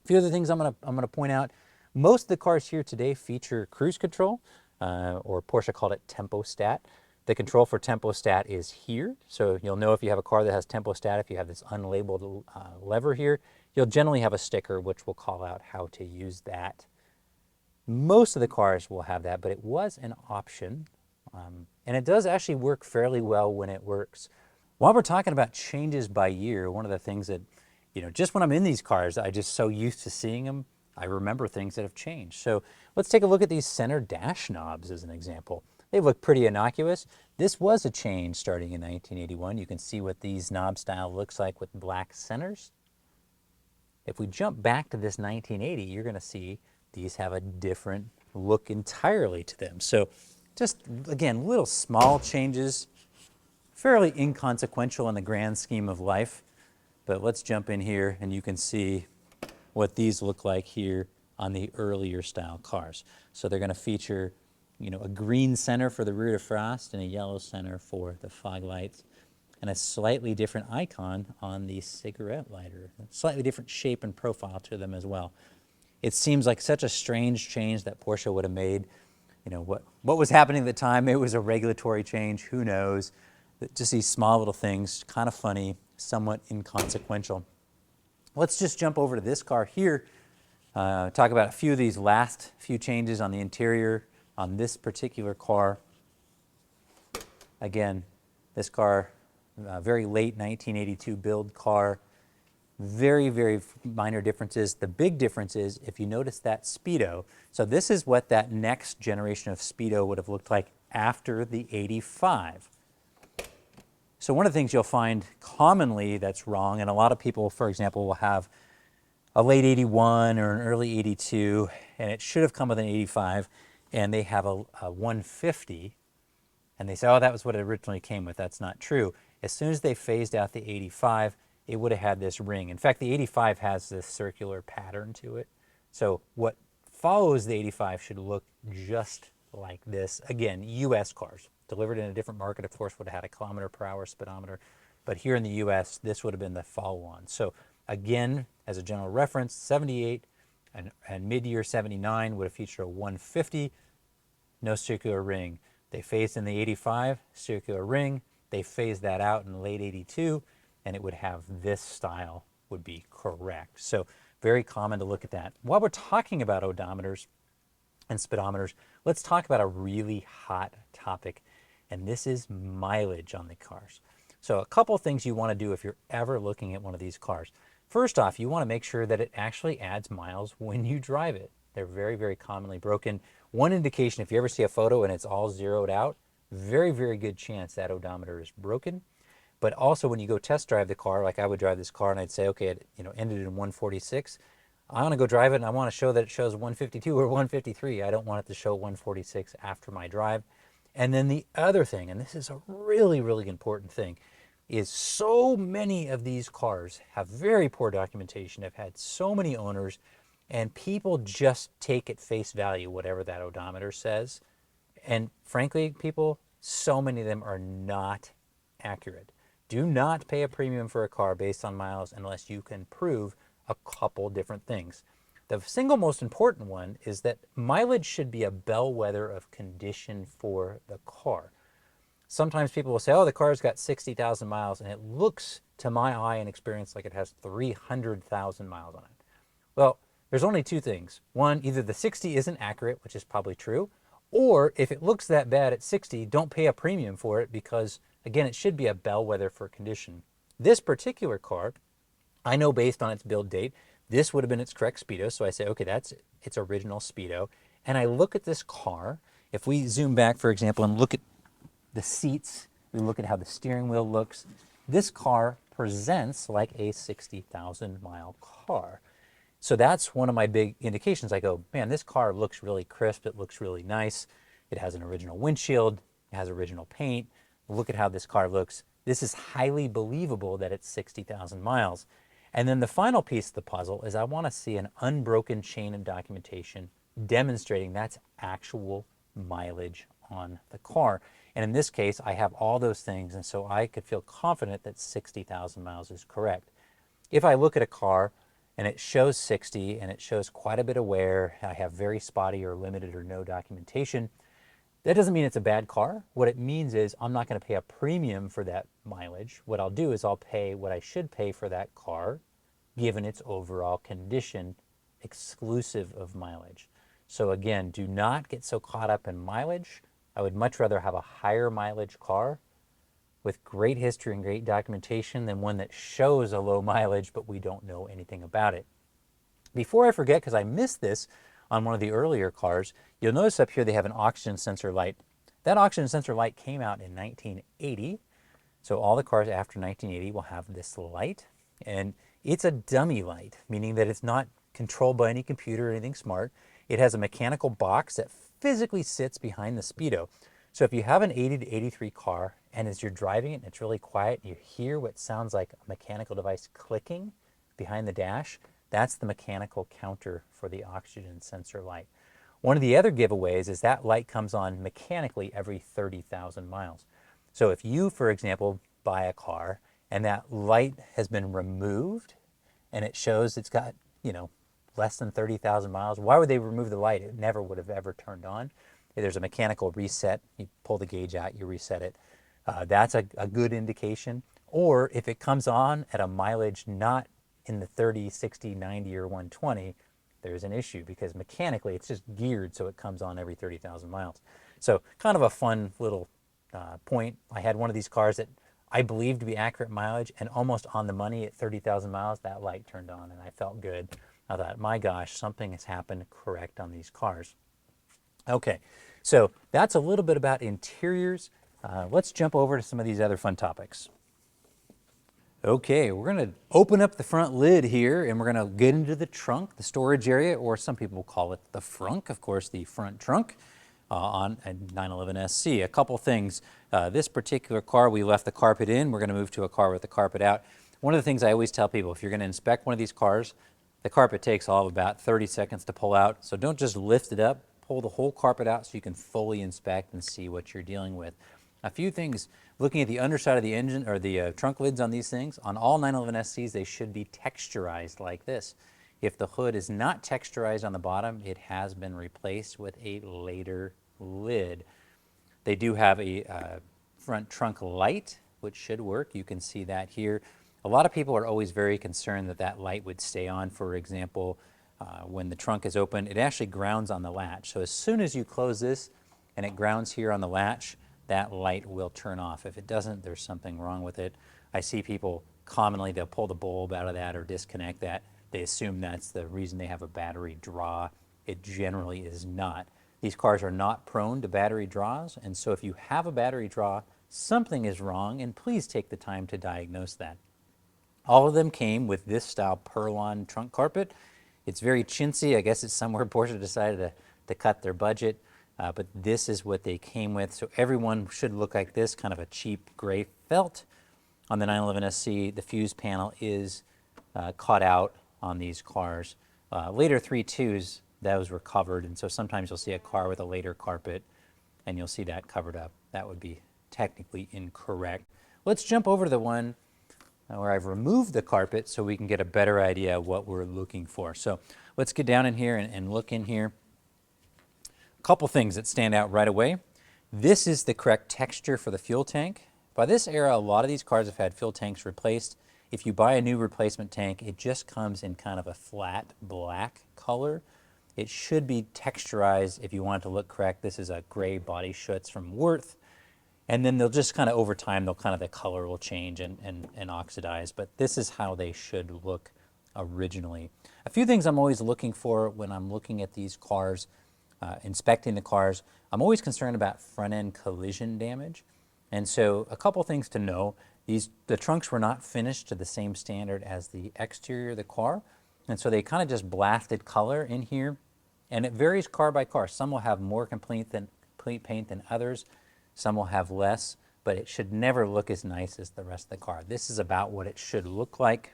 A few other things I'm gonna point out. Most of the cars here today feature cruise control, or Porsche called it tempo stat. The control for tempo stat is here. So you'll know if you have a car that has tempo stat, if you have this unlabeled lever here, you'll generally have a sticker which will call out how to use that. Most of the cars will have that, but it was an option. And it does actually work fairly well when it works. While we're talking about changes by year, one of the things that, just when I'm in these cars, I just so used to seeing them, I remember things that have changed. So let's take a look at these center dash knobs as an example. They look pretty innocuous. This was a change starting in 1981. You can see what these knob style looks like with black centers. If we jump back to this 1980, you're going to see these have a different look entirely to them. So just, again, little small changes, fairly inconsequential in the grand scheme of life. But let's jump in here and you can see what these look like here on the earlier style cars. So they're going to feature, a green center for the rear defrost and a yellow center for the fog lights, and a slightly different icon on the cigarette lighter, a slightly different shape and profile to them as well. It seems like such a strange change that Porsche would have made. What was happening at the time, it was a regulatory change, who knows. Just these small little things, kind of funny, somewhat inconsequential. Let's just jump over to this car here, talk about a few of these last few changes on the interior on this particular car. Again, this car, very late 1982 build car, very, very minor differences. The big difference is if you notice that Speedo, so this is what that next generation of Speedo would have looked like after the 85. So one of the things you'll find commonly that's wrong, and a lot of people, for example, will have a late 81 or an early 82, and it should have come with an 85, and they have a 150, and they say, oh, that was what it originally came with. That's not true. As soon as they phased out the 85, it would have had this ring. In fact, the 85 has this circular pattern to it. So what follows the 85 should look just like this. Again, US cars. Delivered in a different market, of course, would have had a kilometer per hour speedometer. But here in the US, this would have been the follow-on. So again, as a general reference, 78 and mid-year 79 would have featured a 150, no circular ring. They phased in the 85, circular ring. They phased that out in late 82, and it would have this style would be correct. So very common to look at that. While we're talking about odometers and speedometers, let's talk about a really hot topic, and this is mileage on the cars. So a couple of things you want to do if you're ever looking at one of these cars. First off, you want to make sure that it actually adds miles when you drive it. They're very, very commonly broken. One indication, if you ever see a photo and it's all zeroed out, very, very good chance that odometer is broken. But also when you go test drive the car, like I would drive this car and I'd say, okay, it ended in 146. I want to go drive it and I want to show that it shows 152 or 153. I don't want it to show 146 after my drive. And then the other thing, and this is a really, really important thing, is so many of these cars have very poor documentation, have had so many owners, and people just take at face value whatever that odometer says. And frankly, people, so many of them are not accurate. Do not pay a premium for a car based on miles unless you can prove a couple different things. The single most important one is that mileage should be a bellwether of condition for the car. Sometimes people will say, oh, the car's got 60,000 miles, and it looks to my eye and experience like it has 300,000 miles on it. Well, there's only two things. One, either the 60 isn't accurate, which is probably true, or if it looks that bad at 60, don't pay a premium for it because, again, it should be a bellwether for condition. This particular car, I know based on its build date, this would have been its correct speedo, so I say, okay, that's its original speedo. And I look at this car. If we zoom back, for example, and look at the seats, we look at how the steering wheel looks, this car presents like a 60,000 mile car. So that's one of my big indications. I go, man, this car looks really crisp. It looks really nice. It has an original windshield. It has original paint. Look at how this car looks. This is highly believable that it's 60,000 miles. And then the final piece of the puzzle is I want to see an unbroken chain of documentation demonstrating that's actual mileage on the car. And in this case, I have all those things, and so I could feel confident that 60,000 miles is correct. If I look at a car and it shows 60 and it shows quite a bit of wear, I have very spotty or limited or no documentation, that doesn't mean it's a bad car. What it means is I'm not going to pay a premium for that mileage. What I'll do is I'll pay what I should pay for that car given its overall condition exclusive of mileage. So again, do not get so caught up in mileage. I would much rather have a higher mileage car with great history and great documentation than one that shows a low mileage but we don't know anything about it. Before I forget, because I missed this on one of the earlier cars, you'll notice up here they have an oxygen sensor light. That oxygen sensor light came out in 1980, so all the cars after 1980 will have this light, and it's a dummy light, meaning that it's not controlled by any computer or anything smart. It has a mechanical box that physically sits behind the speedo. So if you have an 80 to 83 car and as you're driving it and it's really quiet, you hear what sounds like a mechanical device clicking behind the dash, that's the mechanical counter for the oxygen sensor light. One of the other giveaways is that light comes on mechanically every 30,000 miles. So if you, for example, buy a car and that light has been removed and it shows it's got, less than 30,000 miles, why would they remove the light? It never would have ever turned on. There's a mechanical reset. You pull the gauge out, you reset it. That's a good indication. Or if it comes on at a mileage not in the 30, 60, 90, or 120, there's an issue because mechanically it's just geared so it comes on every 30,000 miles. So kind of a fun little point. I had one of these cars that I believed to be accurate mileage, and almost on the money at 30,000 miles, that light turned on and I felt good. I thought, my gosh, something has happened correct on these cars. Okay, so that's a little bit about interiors. Let's jump over to some of these other fun topics. Okay, we're going to open up the front lid here and we're going to get into the trunk, the storage area, or some people call it the frunk, of course, the front trunk on a 911 SC. A couple things. This particular car, we left the carpet in. We're going to move to a car with the carpet out. One of the things I always tell people, if you're going to inspect one of these cars, the carpet takes all of about 30 seconds to pull out. So don't just lift it up, pull the whole carpet out so you can fully inspect and see what you're dealing with. A few things, looking at the underside of the engine or the trunk lids on these things, on all 911 SCs, they should be texturized like this. If the hood is not texturized on the bottom, it has been replaced with a later lid. They do have a front trunk light, which should work. You can see that here. A lot of people are always very concerned that that light would stay on. For example, when the trunk is open, it actually grounds on the latch. So as soon as you close this and it grounds here on the latch, that light will turn off. If it doesn't, there's something wrong with it. I see people commonly, they'll pull the bulb out of that or disconnect that. They assume that's the reason they have a battery draw. It generally is not. These cars are not prone to battery draws, and so if you have a battery draw, something is wrong, and please take the time to diagnose that. All of them came with this style Perlon trunk carpet. It's very chintzy. I guess it's somewhere Porsche decided to cut their budget, but this is what they came with. So everyone should look like this, kind of a cheap gray felt. On the 911 SC, the fuse panel is caught out on these cars. Later 3.2s, those were covered, and so sometimes you'll see a car with a later carpet, and you'll see that covered up. That would be technically incorrect. Let's jump over to the one where I've removed the carpet so we can get a better idea of what we're looking for. So let's get down in here and look in here. A couple things that stand out right away. This is the correct texture for the fuel tank. By this era, a lot of these cars have had fuel tanks replaced. If you buy a new replacement tank, it just comes in kind of a flat black color. It should be texturized if you want it to look correct. This is a gray body schutz from Worth. And then they'll just kind of over time, the color will change and oxidize. But this is how they should look originally. A few things I'm always looking for when I'm looking at these cars, inspecting the cars. I'm always concerned about front end collision damage. And so a couple things to know. The trunks were not finished to the same standard as the exterior of the car. And so they kind of just blasted color in here. And it varies car by car. Some will have more complete paint than others. Some will have less, but it should never look as nice as the rest of the car. This is about what it should look like.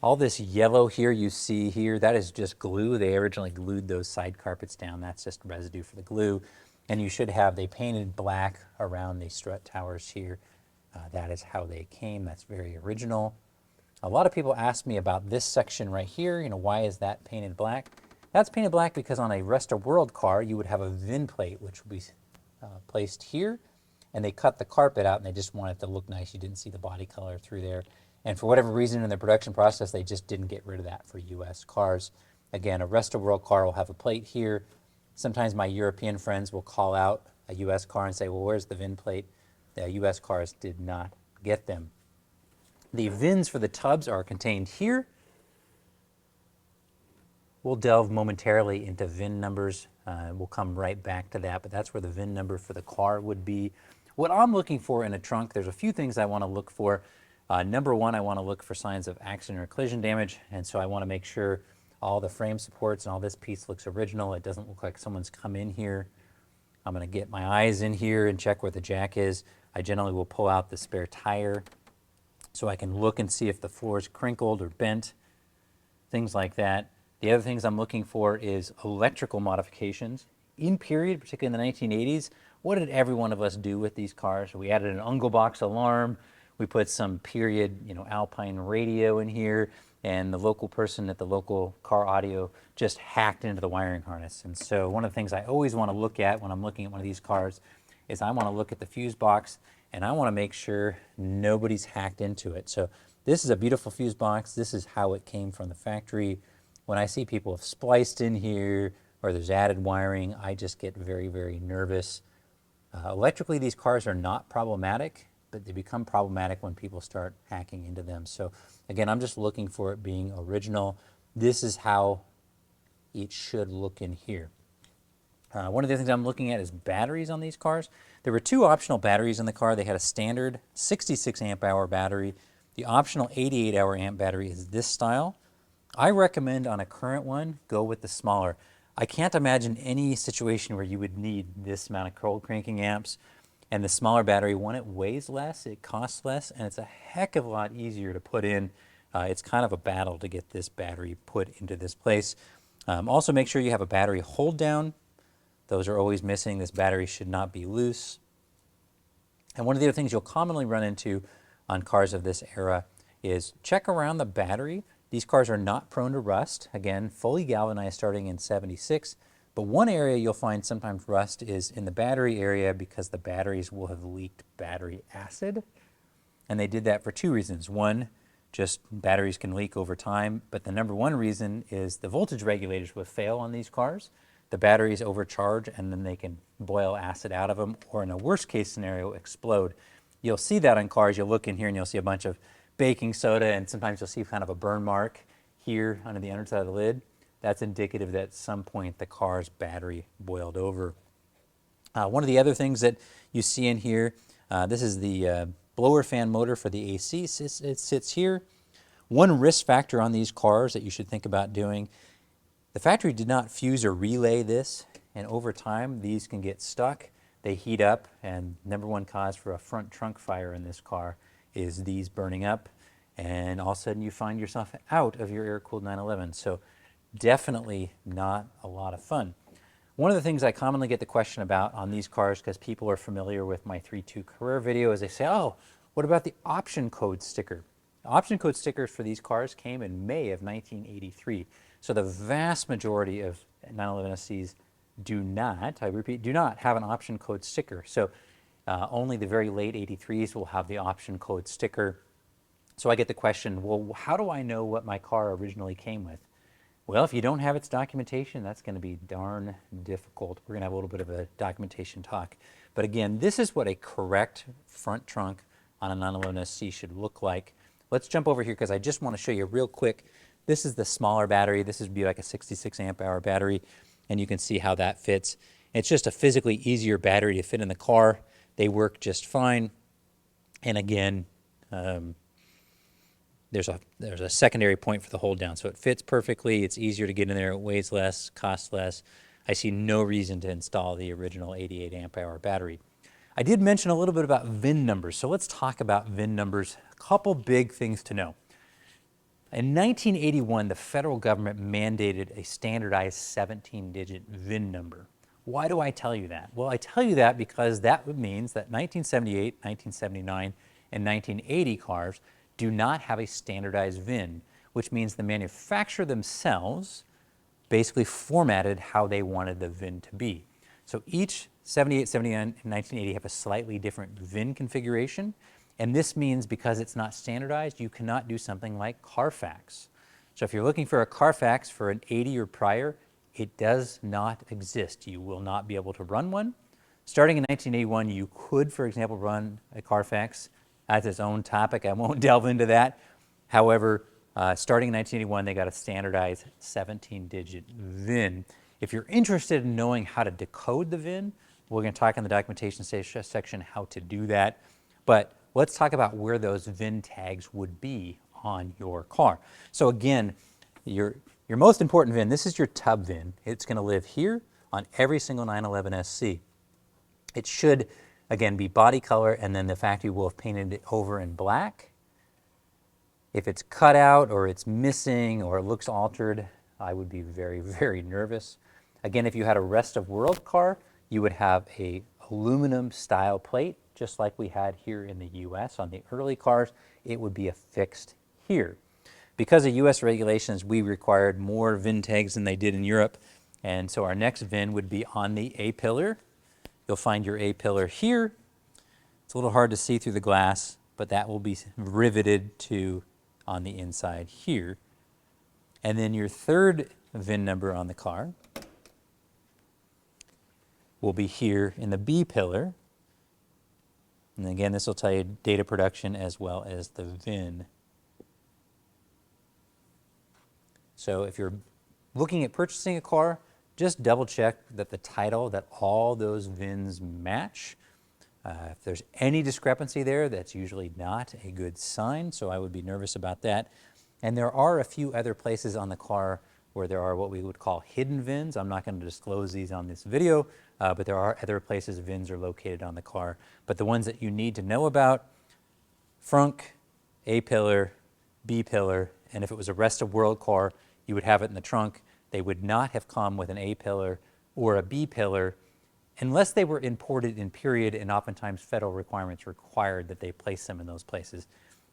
All this yellow here you see here, that is just glue. They originally glued those side carpets down. That's just residue for the glue. And you should have, they painted black around the strut towers here. That is how they came. That's very original. A lot of people ask me about this section right here. Why is that painted black? That's painted black because on a rest of world car, you would have a VIN plate, which would be placed here. And they cut the carpet out and they just wanted it to look nice. You didn't see the body color through there. And for whatever reason in the production process, they just didn't get rid of that for US cars. Again, a rest of world car will have a plate here. Sometimes my European friends will call out a US car and say, well, where's the VIN plate? The US cars did not get them. The VINs for the tubs are contained here. We'll delve momentarily into VIN numbers. We'll come right back to that, but that's where the VIN number for the car would be. What I'm looking for in a trunk, there's a few things I want to look for. Number one, I want to look for signs of accident or collision damage, and so I want to make sure all the frame supports and all this piece looks original. It doesn't look like someone's come in here. I'm going to get my eyes in here and check where the jack is. I generally will pull out the spare tire so I can look and see if the floor is crinkled or bent, things like that. The other things I'm looking for is electrical modifications. In period, particularly in the 1980s, what did every one of us do with these cars? We added an Unglebox alarm. We put some period, Alpine radio in here, and the local person at the local car audio just hacked into the wiring harness. And so one of the things I always want to look at when I'm looking at one of these cars is I want to look at the fuse box, and I want to make sure nobody's hacked into it. So this is a beautiful fuse box. This is how it came from the factory. When I see people have spliced in here or there's added wiring, I just get very, very nervous. Electrically, these cars are not problematic, but they become problematic when people start hacking into them. So again, I'm just looking for it being original. This is how it should look in here. One of the things I'm looking at is batteries on these cars. There were two optional batteries in the car. They had a standard 66 amp hour battery. The optional 88 hour amp battery is this style. I recommend on a current one, go with the smaller. I can't imagine any situation where you would need this amount of cold cranking amps. And the smaller battery, one, it weighs less, it costs less, and it's a heck of a lot easier to put in. It's kind of a battle to get this battery put into this place. Also make sure you have a battery hold down. Those are always missing. This battery should not be loose. And one of the other things you'll commonly run into on cars of this era is check around the battery. These cars are not prone to rust. Again, fully galvanized starting in '76. But one area you'll find sometimes rust is in the battery area because the batteries will have leaked battery acid. And they did that for two reasons. One, just batteries can leak over time. But the number one reason is the voltage regulators will fail on these cars. The batteries overcharge and then they can boil acid out of them, or in a worst case scenario, explode. You'll see that on cars. You'll look in here and you'll see a bunch of baking soda, and sometimes you'll see kind of a burn mark here under the underside of the lid. That's indicative that at some point the car's battery boiled over. One of the other things that you see in here, this is the blower fan motor for the AC. It sits here. One risk factor on these cars that you should think about doing, the factory did not fuse or relay this, and over time these can get stuck. They heat up, and number one cause for a front trunk fire in this car is these burning up, and all of a sudden you find yourself out of your air-cooled 911. So definitely not a lot of fun. One of the things I commonly get the question about on these cars, because people are familiar with my 3.2 Carrera video, is they say, oh, what about the option code sticker? The option code stickers for these cars came in May of 1983. So the vast majority of 911 SCs do not, I repeat, do not have an option code sticker. So only the very late 83s will have the option code sticker. So I get the question, well, how do I know what my car originally came with? Well, if you don't have its documentation, that's going to be darn difficult. We're going to have a little bit of a documentation talk. But again, this is what a correct front trunk on a 911 SC should look like. Let's jump over here because I just want to show you real quick. This is the smaller battery. This would be like a 66 amp hour battery, and you can see how that fits. It's just a physically easier battery to fit in the car. They work just fine. And again, there's a secondary point for the hold down. So it fits perfectly, it's easier to get in there, it weighs less, costs less. I see no reason to install the original 88 amp hour battery. I did mention a little bit about VIN numbers, so let's talk about VIN numbers. A couple big things to know. In 1981, the federal government mandated a standardized 17-digit VIN number. Why do I tell you that? Well, I tell you that because that means that 1978, 1979, and 1980 cars do not have a standardized VIN, which means the manufacturer themselves basically formatted how they wanted the VIN to be. So each 78, 79, and 1980 have a slightly different VIN configuration, and this means because it's not standardized, you cannot do something like Carfax. So if you're looking for a Carfax for an 80 or prior, it does not exist. You will not be able to run one. Starting in 1981, you could, for example, run a Carfax as its own topic. I won't delve into that. However, starting in 1981, they got a standardized 17-digit VIN. If you're interested in knowing how to decode the VIN, we're going to talk in the documentation section how to do that. But let's talk about where those VIN tags would be on your car. So again, your most important VIN, this is your tub VIN. It's going to live here on every single 911 SC. It should, again, be body color, and then the factory will have painted it over in black. If it's cut out or it's missing or it looks altered, I would be very, very nervous. Again, if you had a rest of world car, you would have a aluminum style plate, just like we had here in the US. On the early cars, it would be affixed here. Because of US regulations, we required more VIN tags than they did in Europe, and so our next VIN would be on the A-pillar. You'll find your A-pillar here. It's a little hard to see through the glass, but that will be riveted to on the inside here. And then your third VIN number on the car will be here in the B-pillar. And again, this will tell you data production as well as the VIN. So if you're looking at purchasing a car, just double check that the title, that all those VINs match. If there's any discrepancy there, that's usually not a good sign, so I would be nervous about that. And there are a few other places on the car where there are what we would call hidden VINs. I'm not going to disclose these on this video, but there are other places VINs are located on the car. But the ones that you need to know about, frunk, A-pillar, B-pillar, and if it was a rest of world car, you would have it in the trunk. They would not have come with an A-pillar or a B-pillar unless they were imported in period, and oftentimes federal requirements required that they place them in those places.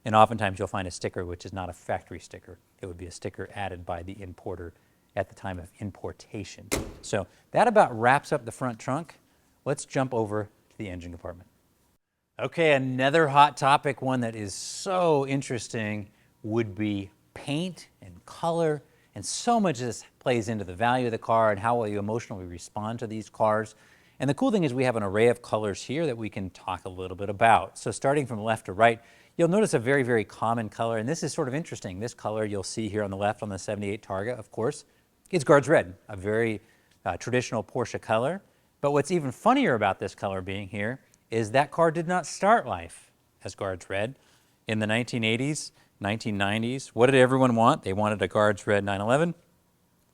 And oftentimes you'll find a sticker which is not a factory sticker. It would be a sticker added by the importer at the time of importation. So that about wraps up the front trunk. Let's jump over to the engine compartment. Okay, another hot topic, one that is so interesting, would be paint and color. And so much of this plays into the value of the car and how will you emotionally respond to these cars. And the cool thing is we have an array of colors here that we can talk a little bit about. So starting from left to right, you'll notice a very, very common color, and this is sort of interesting. This color you'll see here on the left on the 78 Targa, of course, is Guards Red, a very traditional Porsche color. But what's even funnier about this color being here is that car did not start life as Guards Red. In the 1980s, 1990s, what did everyone want? They wanted a Guards Red 911.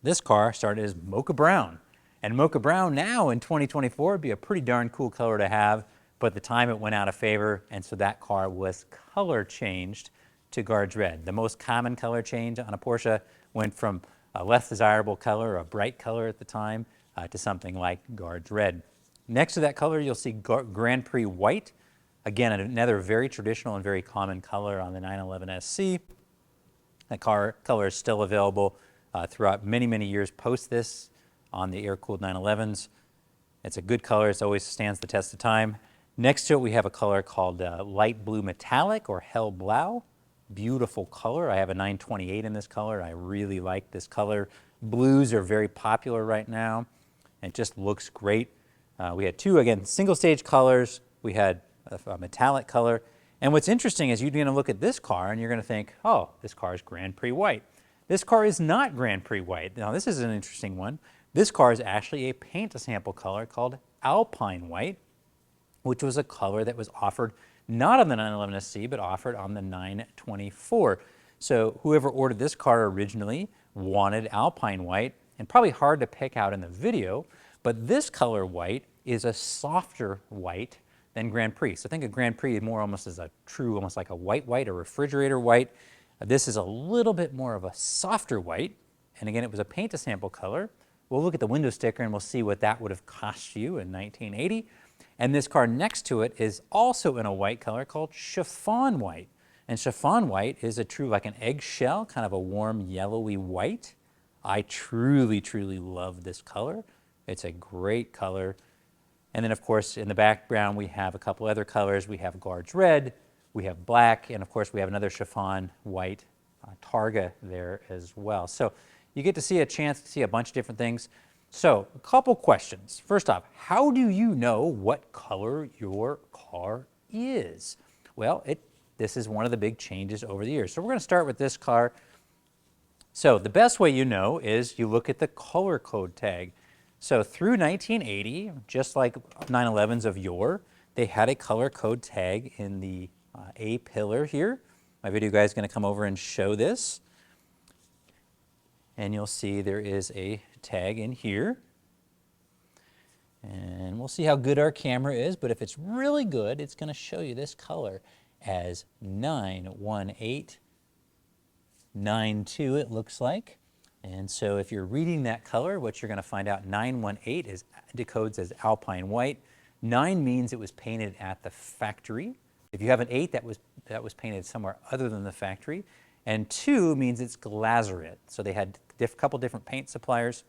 This car started as Mocha Brown. And Mocha Brown now in 2024 would be a pretty darn cool color to have, but at the time it went out of favor, and so that car was color changed to Guards Red. The most common color change on a Porsche went from a less desirable color, a bright color at the time, to something like Guards Red. Next to that color, you'll see Grand Prix White. Again, another very traditional and very common color on the 911 SC. That color is still available throughout many, many years post this on the air-cooled 911s. It's a good color. It always stands the test of time. Next to it, we have a color called Light Blue Metallic or Hell Blau. Beautiful color. I have a 928 in this color. I really like this color. Blues are very popular right now. It just looks great. We had two, again, single-stage colors. We had a metallic color. And what's interesting is you're going to look at this car and you're going to think, oh, this car is Grand Prix White. This car is not Grand Prix White. Now, this is an interesting one. This car is actually a paint sample color called Alpine White, which was a color that was offered not on the 911 SC, but offered on the 924. So whoever ordered this car originally wanted Alpine White, and probably hard to pick out in the video, but this color white is a softer white than Grand Prix. So think of Grand Prix more almost as a true, almost like a white, a refrigerator white. This is a little bit more of a softer white, and again, it was a paint-to-sample color. We'll look at the window sticker and we'll see what that would have cost you in 1980. And this car next to it is also in a white color called Chiffon White. And Chiffon White is a true, like an eggshell, kind of a warm yellowy white. I truly, truly love this color. It's a great color. And then, of course, in the background, we have a couple other colors. We have Guards Red, we have black, and of course, we have another Chiffon White Targa there as well. So you get to see a chance to see a bunch of different things. So a couple questions. First off, how do you know what color your car is? Well, this is one of the big changes over the years. So we're going to start with this car. So the best way you know is you look at the color code tag. So through 1980, just like 911s of yore, they had a color code tag in the A pillar here. My video guy is going to come over and show this. And you'll see there is a tag in here. And we'll see how good our camera is, but if it's really good, it's going to show you this color as 91892, it looks like. And so if you're reading that color, what you're going to find out, 918 decodes as Alpine White. 9 means it was painted at the factory. If you have an 8, that was painted somewhere other than the factory. And 2 means it's Glazerite. So they had a couple different paint suppliers,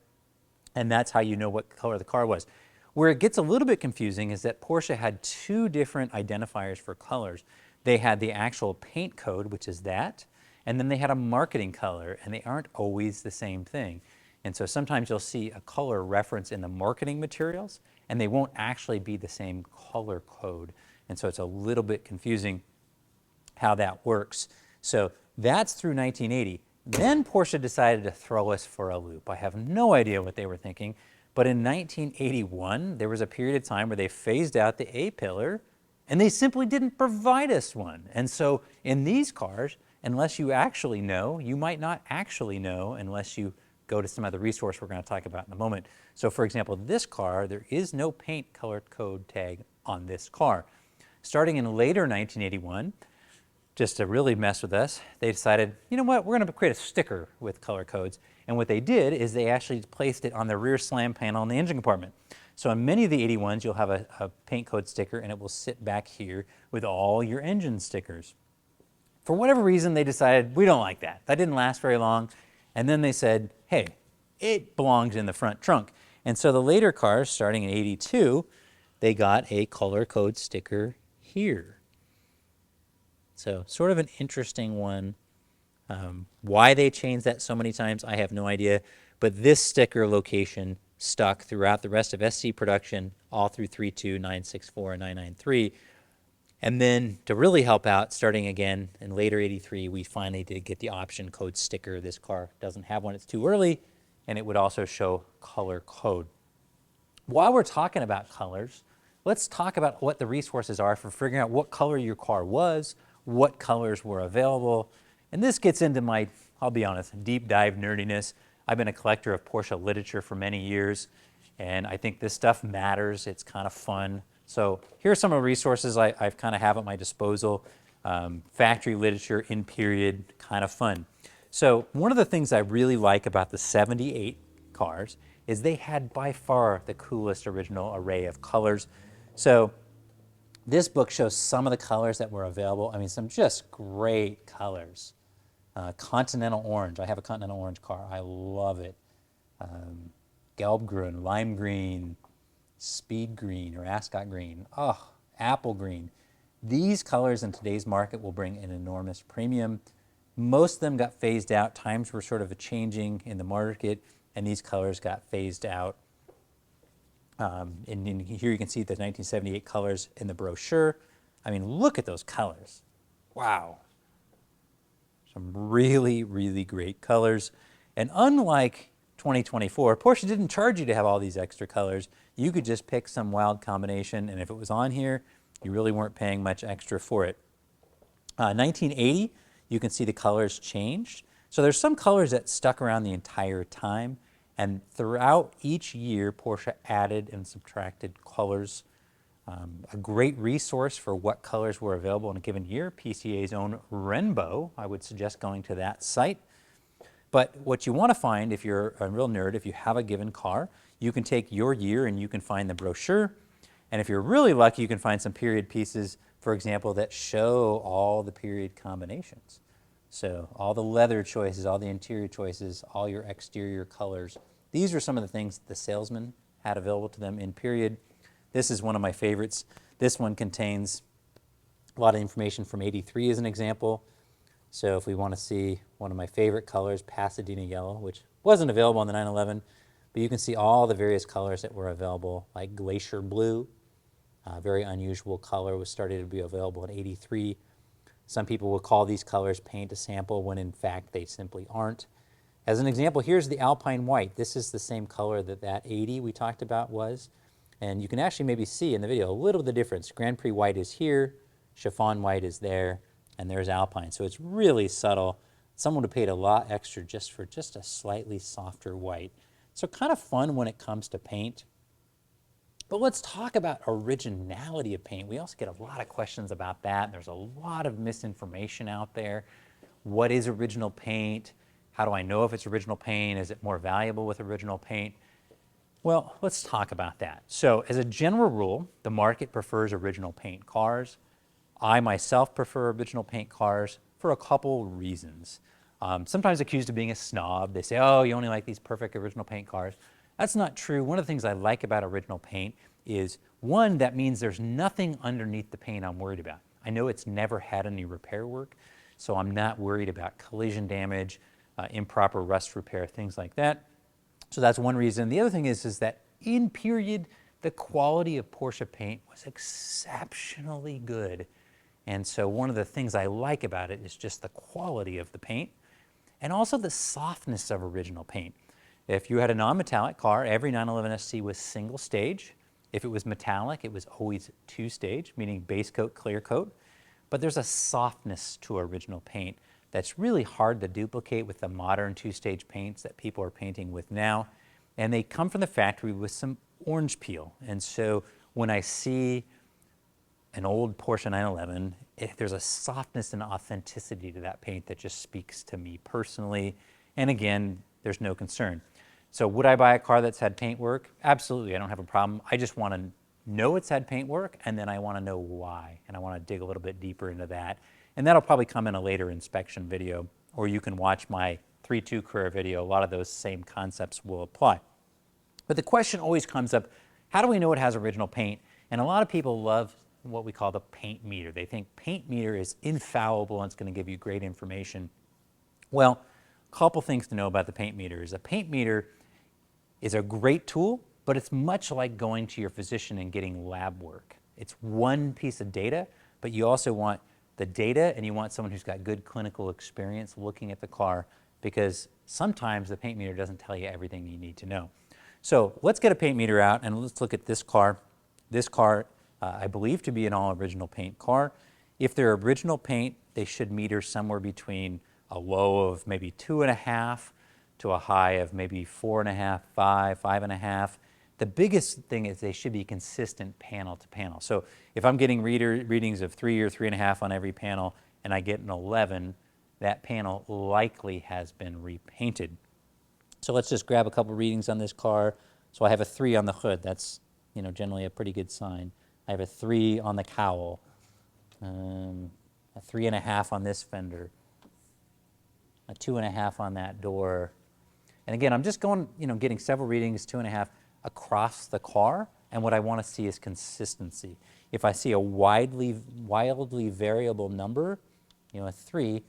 and that's how you know what color the car was. Where it gets a little bit confusing is that Porsche had 2 different identifiers for colors. They had the actual paint code, which is that, and then they had a marketing color, and they aren't always the same thing. And so sometimes you'll see a color reference in the marketing materials, and they won't actually be the same color code. And so it's a little bit confusing how that works. So that's through 1980. Then Porsche decided to throw us for a loop. I have no idea what they were thinking, but in 1981, there was a period of time where they phased out the A pillar, and they simply didn't provide us one. And so in these cars, unless you actually know, you might not actually know unless you go to some other resource we're going to talk about in a moment. So for example, this car, there is no paint color code tag on this car. Starting in later 1981, just to really mess with us, they decided, you know what, we're going to create a sticker with color codes. And what they did is they actually placed it on the rear slam panel in the engine compartment. So on many of the 81s, you'll have a paint code sticker, and it will sit back here with all your engine stickers. For whatever reason, they decided, we don't like that. That didn't last very long. And then they said, hey, it belongs in the front trunk. And so the later cars, starting in 82, they got a color code sticker here. So sort of an interesting one. Why they changed that so many times, I have no idea. But this sticker location stuck throughout the rest of SC production, all through 3.2, 964, and 993. And then to really help out, starting again in later 83, we finally did get the option code sticker. This car doesn't have one, it's too early, and it would also show color code. While we're talking about colors, let's talk about what the resources are for figuring out what color your car was, what colors were available. And this gets into my, I'll be honest, deep dive nerdiness. I've been a collector of Porsche literature for many years, and I think this stuff matters. It's kind of fun. So here are some of the resources I've kind of have at my disposal. Factory literature in period, kind of fun. So one of the things I really like about the 78 cars is they had by far the coolest original array of colors. So this book shows some of the colors that were available. I mean, some just great colors. Continental orange. I have a Continental orange car. I love it. Gelbgrün, lime green, speed green or ascot green. Oh, apple green. These colors in today's market will bring an enormous premium. Most of them got phased out. Times were sort of changing in the market, and these colors got phased out. And here you can see the 1978 colors in the brochure. I mean, look at those colors. Wow. Some really, really great colors. And unlike 2024, Porsche didn't charge you to have all these extra colors. You could just pick some wild combination, and if it was on here, you really weren't paying much extra for it. 1980, you can see the colors changed. So there's some colors that stuck around the entire time. And throughout each year, Porsche added and subtracted colors. A great resource for what colors were available in a given year, PCA's own Rainbow. I would suggest going to that site. But what you want to find, if you're a real nerd, if you have a given car, you can take your year and you can find the brochure. And if you're really lucky, you can find some period pieces, for example, that show all the period combinations. So all the leather choices, all the interior choices, all your exterior colors. These are some of the things that the salesman had available to them in period. This is one of my favorites. This one contains a lot of information from '83 as an example. So if we want to see one of my favorite colors, Pasadena yellow, which wasn't available on the 911, but you can see all the various colors that were available, like glacier blue, a very unusual color, was started to be available in '83. Some people will call these colors paint a sample when in fact they simply aren't. As an example, here's the Alpine white. This is the same color that that 80 we talked about was. And you can actually maybe see in the video a little bit of the difference. Grand Prix white is here, chiffon white is there, and there's Alpine. So it's really subtle. Someone would have paid a lot extra just for just a slightly softer white. So kind of fun when it comes to paint. But let's talk about originality of paint. We also get a lot of questions about that. There's a lot of misinformation out there. What is original paint? How do I know if it's original paint? Is it more valuable with original paint? Well, let's talk about that. So as a general rule, the market prefers original paint cars. I myself prefer original paint cars for a couple reasons. Sometimes accused of being a snob. They say, oh, you only like these perfect original paint cars. That's not true. One of the things I like about original paint is, one, that means there's nothing underneath the paint I'm worried about. I know it's never had any repair work, so I'm not worried about collision damage, improper rust repair, things like that. So that's one reason. The other thing is that in period, the quality of Porsche paint was exceptionally good. And so one of the things I like about it is just the quality of the paint and also the softness of original paint. If you had a non-metallic car, every 911 SC was single stage. If it was metallic, it was always two-stage, meaning base coat, clear coat. But there's a softness to original paint that's really hard to duplicate with the modern two-stage paints that people are painting with now. And they come from the factory with some orange peel. And so when I see an old Porsche 911, there's a softness and authenticity to that paint that just speaks to me personally. And again, there's no concern. So would I buy a car that's had paint work? Absolutely, I don't have a problem. I just want to know it's had paint work, and then I want to know why. And I want to dig a little bit deeper into that. And that'll probably come in a later inspection video, or you can watch my 3.2 career video. A lot of those same concepts will apply. But the question always comes up, how do we know it has original paint? And a lot of people love what we call the paint meter. They think paint meter is infallible and it's going to give you great information. Well, a couple things to know about the paint meter is a paint meter is a great tool, but it's much like going to your physician and getting lab work. It's one piece of data, but you also want the data and you want someone who's got good clinical experience looking at the car, because sometimes the paint meter doesn't tell you everything you need to know. So let's get a paint meter out and let's look at this car. This car, I believe to be an all original paint car. If they're original paint, they should meter somewhere between a low of maybe 2.5 to a high of maybe 4.5, 5, 5.5. The biggest thing is they should be consistent panel to panel. So if I'm getting readings of 3 or 3.5 on every panel and I get an 11, that panel likely has been repainted. So let's just grab a couple readings on this car. So I have a 3 on the hood. That's, generally a pretty good sign. I have a 3 on the cowl, a 3.5 on this fender, a 2.5 on that door. And again, I'm just going, getting several readings, 2.5 across the car. And what I want to see is consistency. If I see a wildly variable number, a 3,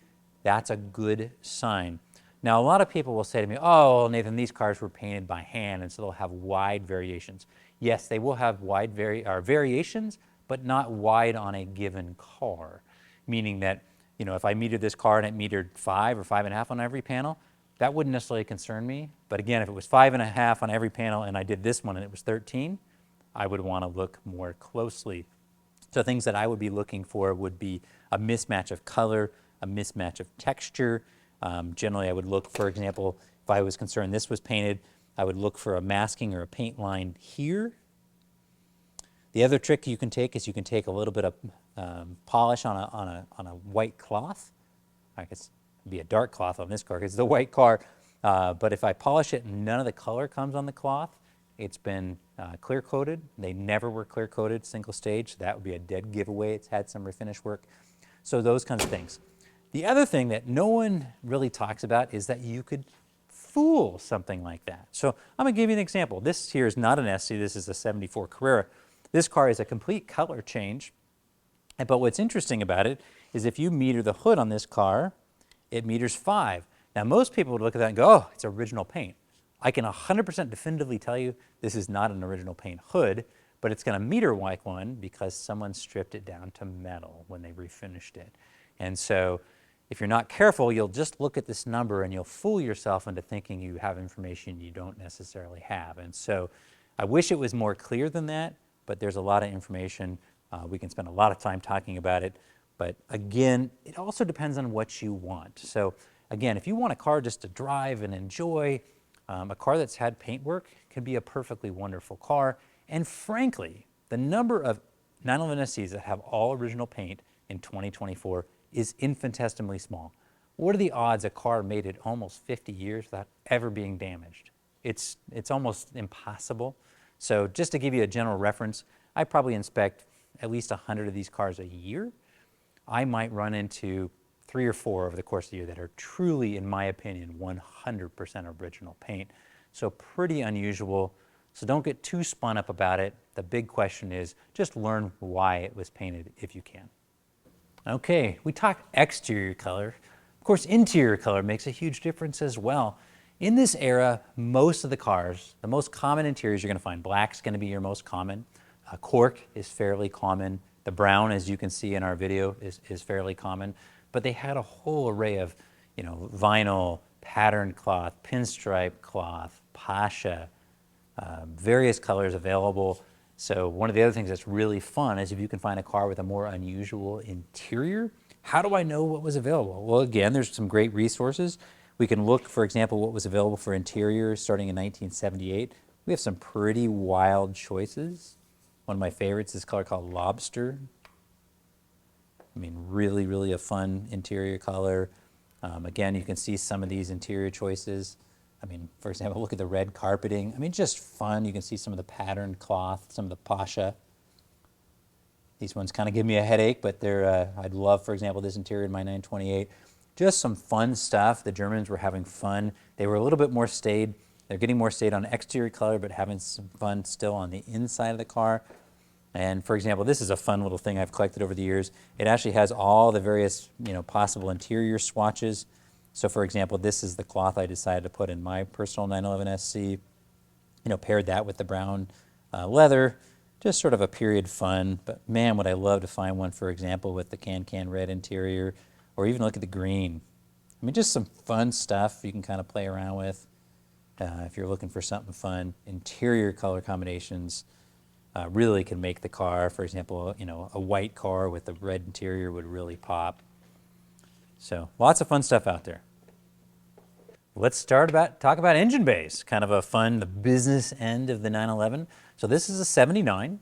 that's a good sign. Now, a lot of people will say to me, oh, Nathan, these cars were painted by hand, and so they'll have wide variations. Yes, they will have wide variations, but not wide on a given car, meaning that, if I metered this car and it metered 5 or 5.5 on every panel, that wouldn't necessarily concern me. But again, if it was 5.5 on every panel and I did this one and it was 13, I would want to look more closely. So things that I would be looking for would be a mismatch of color, a mismatch of texture. Generally, I would look, for example, if I was concerned this was painted, I would look for a masking or a paint line here. The other trick you can take is you can take a little bit of polish on a white cloth. I guess it'd be a dark cloth on this car because it's a white car. But if I polish it and none of the color comes on the cloth, it's been clear coated. They never were clear coated single stage. So that would be a dead giveaway. It's had some refinish work. So those kinds of things. The other thing that no one really talks about is that you could fool something like that. So I'm going to give you an example. This here is not an SC. This is a 74 Carrera. This car is a complete color change. But what's interesting about it is if you meter the hood on this car, it meters 5. Now, most people would look at that and go, oh, it's original paint. I can 100% definitively tell you this is not an original paint hood, but it's going to meter like one because someone stripped it down to metal when they refinished it. And so if you're not careful, you'll just look at this number and you'll fool yourself into thinking you have information you don't necessarily have. And so I wish it was more clear than that, but there's a lot of information. We can spend a lot of time talking about it. But again, it also depends on what you want. So again, if you want a car just to drive and enjoy, a car that's had paint work can be a perfectly wonderful car. And frankly, the number of 911 SCs that have all original paint in 2024 is infinitesimally small. What are the odds a car made it almost 50 years without ever being damaged? It's almost impossible. So just to give you a general reference, I probably inspect at least 100 of these cars a year. I might run into 3 or 4 over the course of the year that are truly, in my opinion, 100% original paint. So pretty unusual. So don't get too spun up about it. The big question is just learn why it was painted if you can. Okay, we talked exterior color. Of course, interior color makes a huge difference as well. In this era, most of the cars, the most common interiors you're going to find, black's going to be your most common. Cork is fairly common. The brown, as you can see in our video, is fairly common. But they had a whole array of, vinyl, patterned cloth, pinstripe cloth, pasha, various colors available. So one of the other things that's really fun is if you can find a car with a more unusual interior. How do I know what was available? Well, again, there's some great resources. We can look, for example, what was available for interiors starting in 1978. We have some pretty wild choices. One of my favorites is a color called Lobster. I mean, really, really a fun interior color. Again, you can see some of these interior choices. I mean, for example, look at the red carpeting. I mean, just fun. You can see some of the patterned cloth, some of the pasha. These ones kind of give me a headache, but they're, I'd love, for example, this interior in my 928. Just some fun stuff. The Germans were having fun. They were a little bit more staid. They're getting more staid on exterior color, but having some fun still on the inside of the car. And for example, this is a fun little thing I've collected over the years. It actually has all the various, possible interior swatches. So for example, this is the cloth I decided to put in my personal 911 SC. Paired that with the brown leather, just sort of a period fun. But man, would I love to find one, for example, with the can red interior, or even look at the green. I mean, just some fun stuff you can kind of play around with if you're looking for something fun. Interior color combinations really can make the car. For example, a white car with a red interior would really pop. So lots of fun stuff out there. Let's talk about engine bays, kind of the business end of the 911. So this is a 79.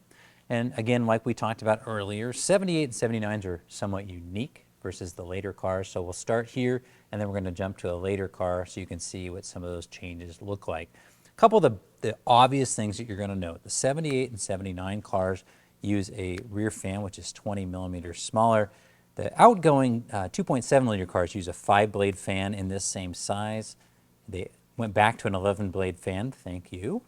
And again, like we talked about earlier, 78 and 79s are somewhat unique versus the later cars. So we'll start here, and then we're going to jump to a later car so you can see what some of those changes look like. A couple of the obvious things that you're going to note. The 78 and 79 cars use a rear fan, which is 20 millimeters smaller. The outgoing 2.7 liter cars use a 5-blade fan in this same size. They went back to an 11-blade fan, thank you,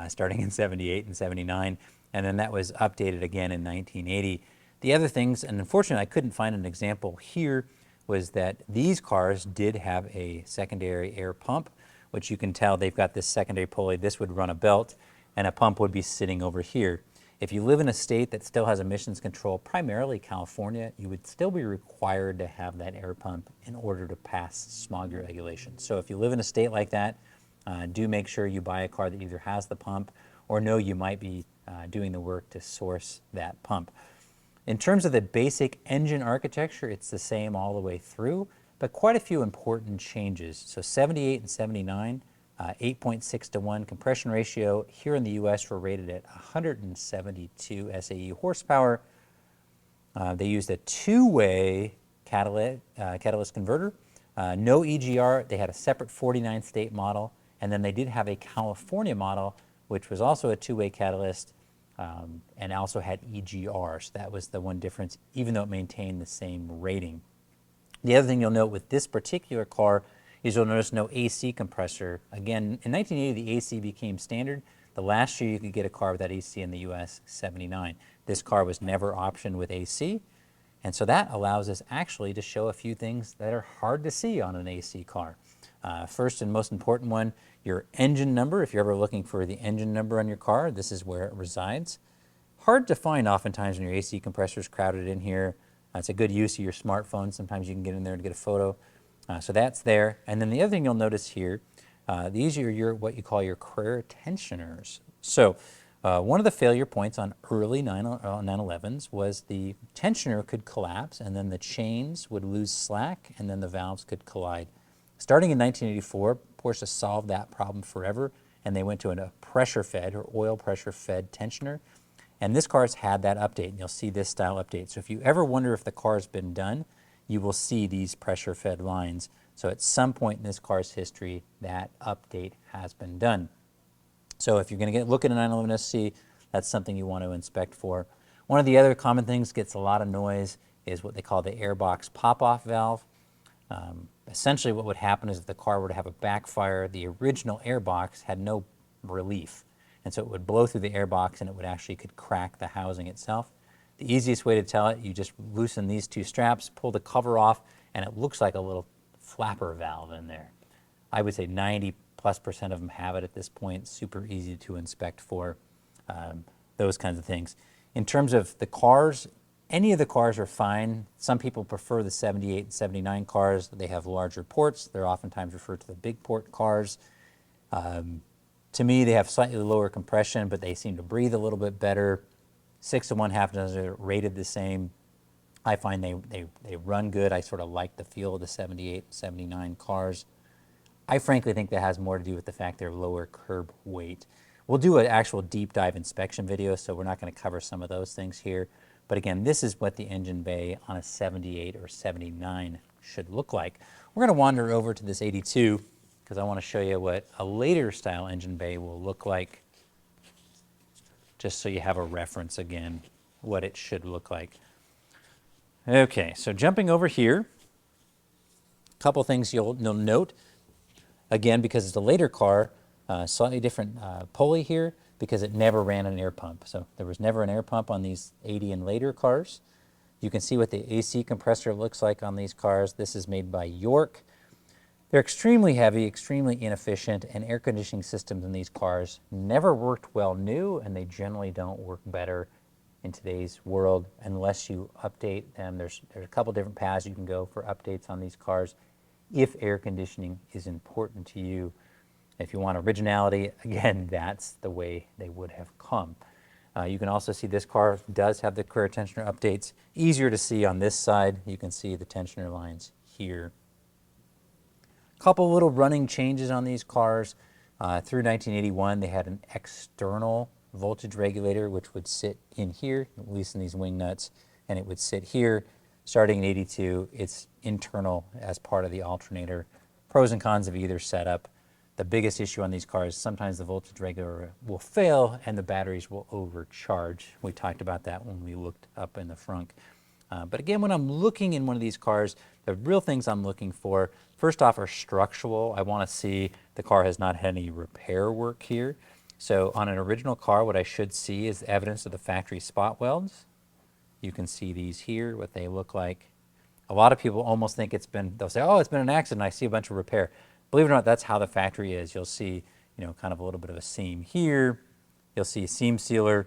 starting in 78 and 79, and then that was updated again in 1980. The other things, and unfortunately I couldn't find an example here, was that these cars did have a secondary air pump, which you can tell they've got this secondary pulley. This would run a belt, and a pump would be sitting over here. If you live in a state that still has emissions control, primarily California, you would still be required to have that air pump in order to pass smog regulations. So if you live in a state like that, do make sure you buy a car that either has the pump or know you might be doing the work to source that pump. In terms of the basic engine architecture, it's the same all the way through, but quite a few important changes. So 78 and 79, 8.6 to 1 compression ratio. Here in the US, we're rated at 172 SAE horsepower. They used a two-way catalyst converter. No EGR. They had a separate 49 state model, and then they did have a California model, which was also a two-way catalyst, and also had EGR. So that was the one difference, even though it maintained the same rating. The other thing you'll note with this particular car is you'll notice no AC compressor. Again, in 1980, the AC became standard. The last year you could get a car without AC in the US, 79. This car was never optioned with AC, and so that allows us actually to show a few things that are hard to see on an AC car. First and most important one, your engine number. If you're ever looking for the engine number on your car, this is where it resides. Hard to find oftentimes when your AC compressor is crowded in here. It's a good use of your smartphone. Sometimes you can get in there and get a photo. So that's there. And then the other thing you'll notice here, these are your what you call your career tensioners. So one of the failure points on early 911s was the tensioner could collapse, and then the chains would lose slack, and then the valves could collide. Starting in 1984, Porsche solved that problem forever, and they went to a pressure-fed or oil pressure-fed tensioner. And this car's had that update, and you'll see this style update. So if you ever wonder if the car's been done, you will see these pressure-fed lines. So at some point in this car's history, that update has been done. So if you're going to look at a 911 SC, that's something you want to inspect for. One of the other common things that gets a lot of noise is what they call the airbox pop-off valve. Essentially what would happen is if the car were to have a backfire, the original airbox had no relief. And so it would blow through the airbox, and it would actually could crack the housing itself. The easiest way to tell it, you just loosen these two straps, pull the cover off, and it looks like a little flapper valve in there. I would say 90+% of them have it at this point. Super easy to inspect for those kinds of things. In terms of the cars, any of the cars are fine. Some people prefer the 78 and 79 cars. They have larger ports. They're oftentimes referred to the big port cars. To me, they have slightly lower compression, but they seem to breathe a little bit better. 6 to 1, half dozen are rated the same. I find they run good. I sort of like the feel of the 78, 79 cars. I frankly think that has more to do with the fact they're lower curb weight. We'll do an actual deep dive inspection video, so we're not going to cover some of those things here. But again, this is what the engine bay on a 78 or 79 should look like. We're going to wander over to this 82 because I want to show you what a later style engine bay will look like, just so you have a reference again, what it should look like. Okay, so jumping over here, a couple things you'll note. Again, because it's a later car, slightly different pulley here because it never ran an air pump. So there was never an air pump on these 80 and later cars. You can see what the AC compressor looks like on these cars. This is made by York. They're extremely heavy, extremely inefficient, and air conditioning systems in these cars never worked well new, and they generally don't work better in today's world unless you update them. There's a couple different paths you can go for updates on these cars if air conditioning is important to you. If you want originality, again, that's the way they would have come. You can also see this car does have the career tensioner updates. Easier to see on this side. You can see the tensioner lines here. Couple little running changes on these cars. Through 1981, they had an external voltage regulator, which would sit in here, at least in these wing nuts, and it would sit here. Starting at 82, it's internal as part of the alternator. Pros and cons of either setup. The biggest issue on these cars, sometimes the voltage regulator will fail and the batteries will overcharge. We talked about that when we looked up in the frunk. But again, when I'm looking in one of these cars, the real things I'm looking for, first off, are structural. I want to see the car has not had any repair work here. So on an original car, what I should see is evidence of the factory spot welds. You can see these here, what they look like. A lot of people almost think they'll say, oh, it's been an accident, I see a bunch of repair. Believe it or not, that's how the factory is. You'll see, kind of a little bit of a seam here. You'll see a seam sealer,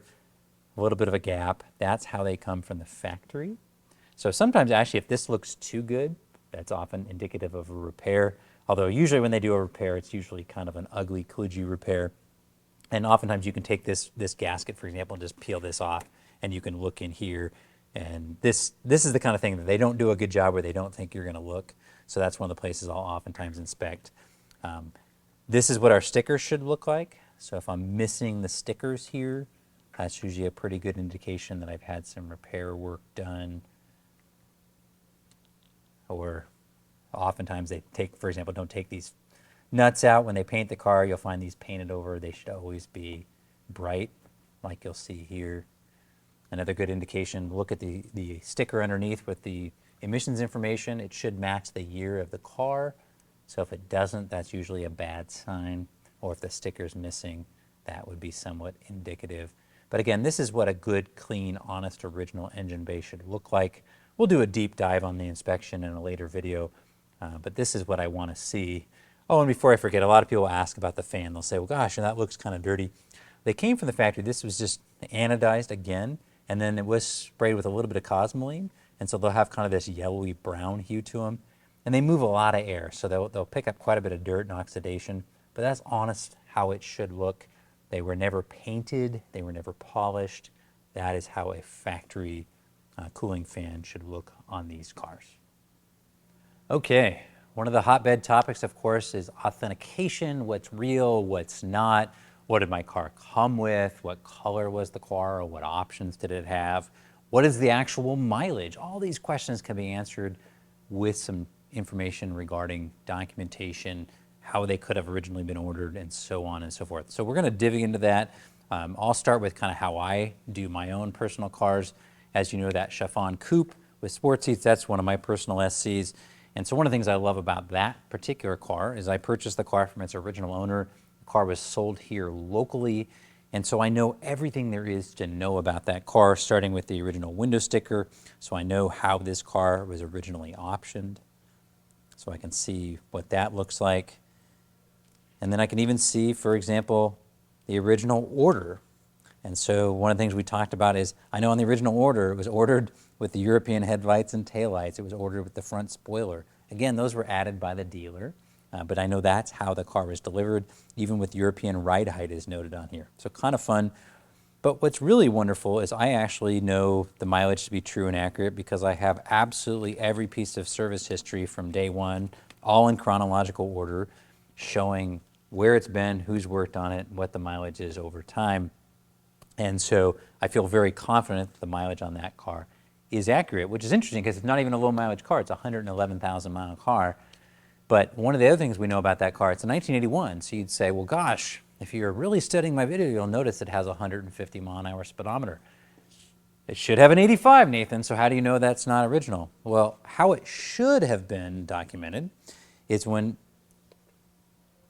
a little bit of a gap. That's how they come from the factory. So sometimes actually if this looks too good, that's often indicative of a repair. Although usually when they do a repair, it's usually kind of an ugly, kludgy repair. And oftentimes you can take this gasket, for example, and just peel this off, and you can look in here. And this is the kind of thing that they don't do a good job where they don't think you're going to look. So that's one of the places I'll oftentimes inspect. This is what our stickers should look like. So if I'm missing the stickers here, that's usually a pretty good indication that I've had some repair work done. Or oftentimes they for example, don't take these nuts out when they paint the car. You'll find these painted over. They should always be bright, like you'll see here. Another good indication, look at the sticker underneath with the emissions information. It should match the year of the car. So if it doesn't, that's usually a bad sign. Or if the sticker's missing, that would be somewhat indicative. But again, this is what a good, clean, honest, original engine bay should look like. We'll do a deep dive on the inspection in a later video, but this is what I want to see. Oh, and before I forget, a lot of people ask about the fan. They'll say, well, gosh, that looks kind of dirty. They came from the factory. This was just anodized again, and then it was sprayed with a little bit of cosmoline, and so they'll have kind of this yellowy brown hue to them. And they move a lot of air, so they'll pick up quite a bit of dirt and oxidation, but that's honest how it should look. They were never painted. They were never polished. That is how a factory cooling fan should look on these cars. Okay, one of the hotbed topics, of course, is authentication. What's real, what's not? What did my car come with? What color was the car? Or what options did it have? What is the actual mileage? All these questions can be answered with some information regarding documentation, how they could have originally been ordered, and so on and so forth. So we're going to dig into that. I'll start with kind of how I do my own personal cars. As you know, that chiffon coupe with sports seats, that's one of my personal SCs. And so one of the things I love about that particular car is I purchased the car from its original owner. The car was sold here locally. And so I know everything there is to know about that car, starting with the original window sticker. So I know how this car was originally optioned. So I can see what that looks like. And then I can even see, for example, the original order. And so one of the things we talked about is, I know on the original order, it was ordered with the European headlights and taillights. It was ordered with the front spoiler. Again, those were added by the dealer, but I know that's how the car was delivered, even with European ride height is noted on here. So kind of fun. But what's really wonderful is I actually know the mileage to be true and accurate because I have absolutely every piece of service history from day one, all in chronological order, showing where it's been, who's worked on it, what the mileage is over time. And so I feel very confident that the mileage on that car is accurate, which is interesting because it's not even a low mileage car. It's a 111,000 mile car. But one of the other things we know about that car, it's a 1981. So you'd say, well, gosh, if you're really studying my video, you'll notice it has a 150 mile an hour speedometer. It should have an 85, Nathan. So how do you know that's not original? Well, how it should have been documented is when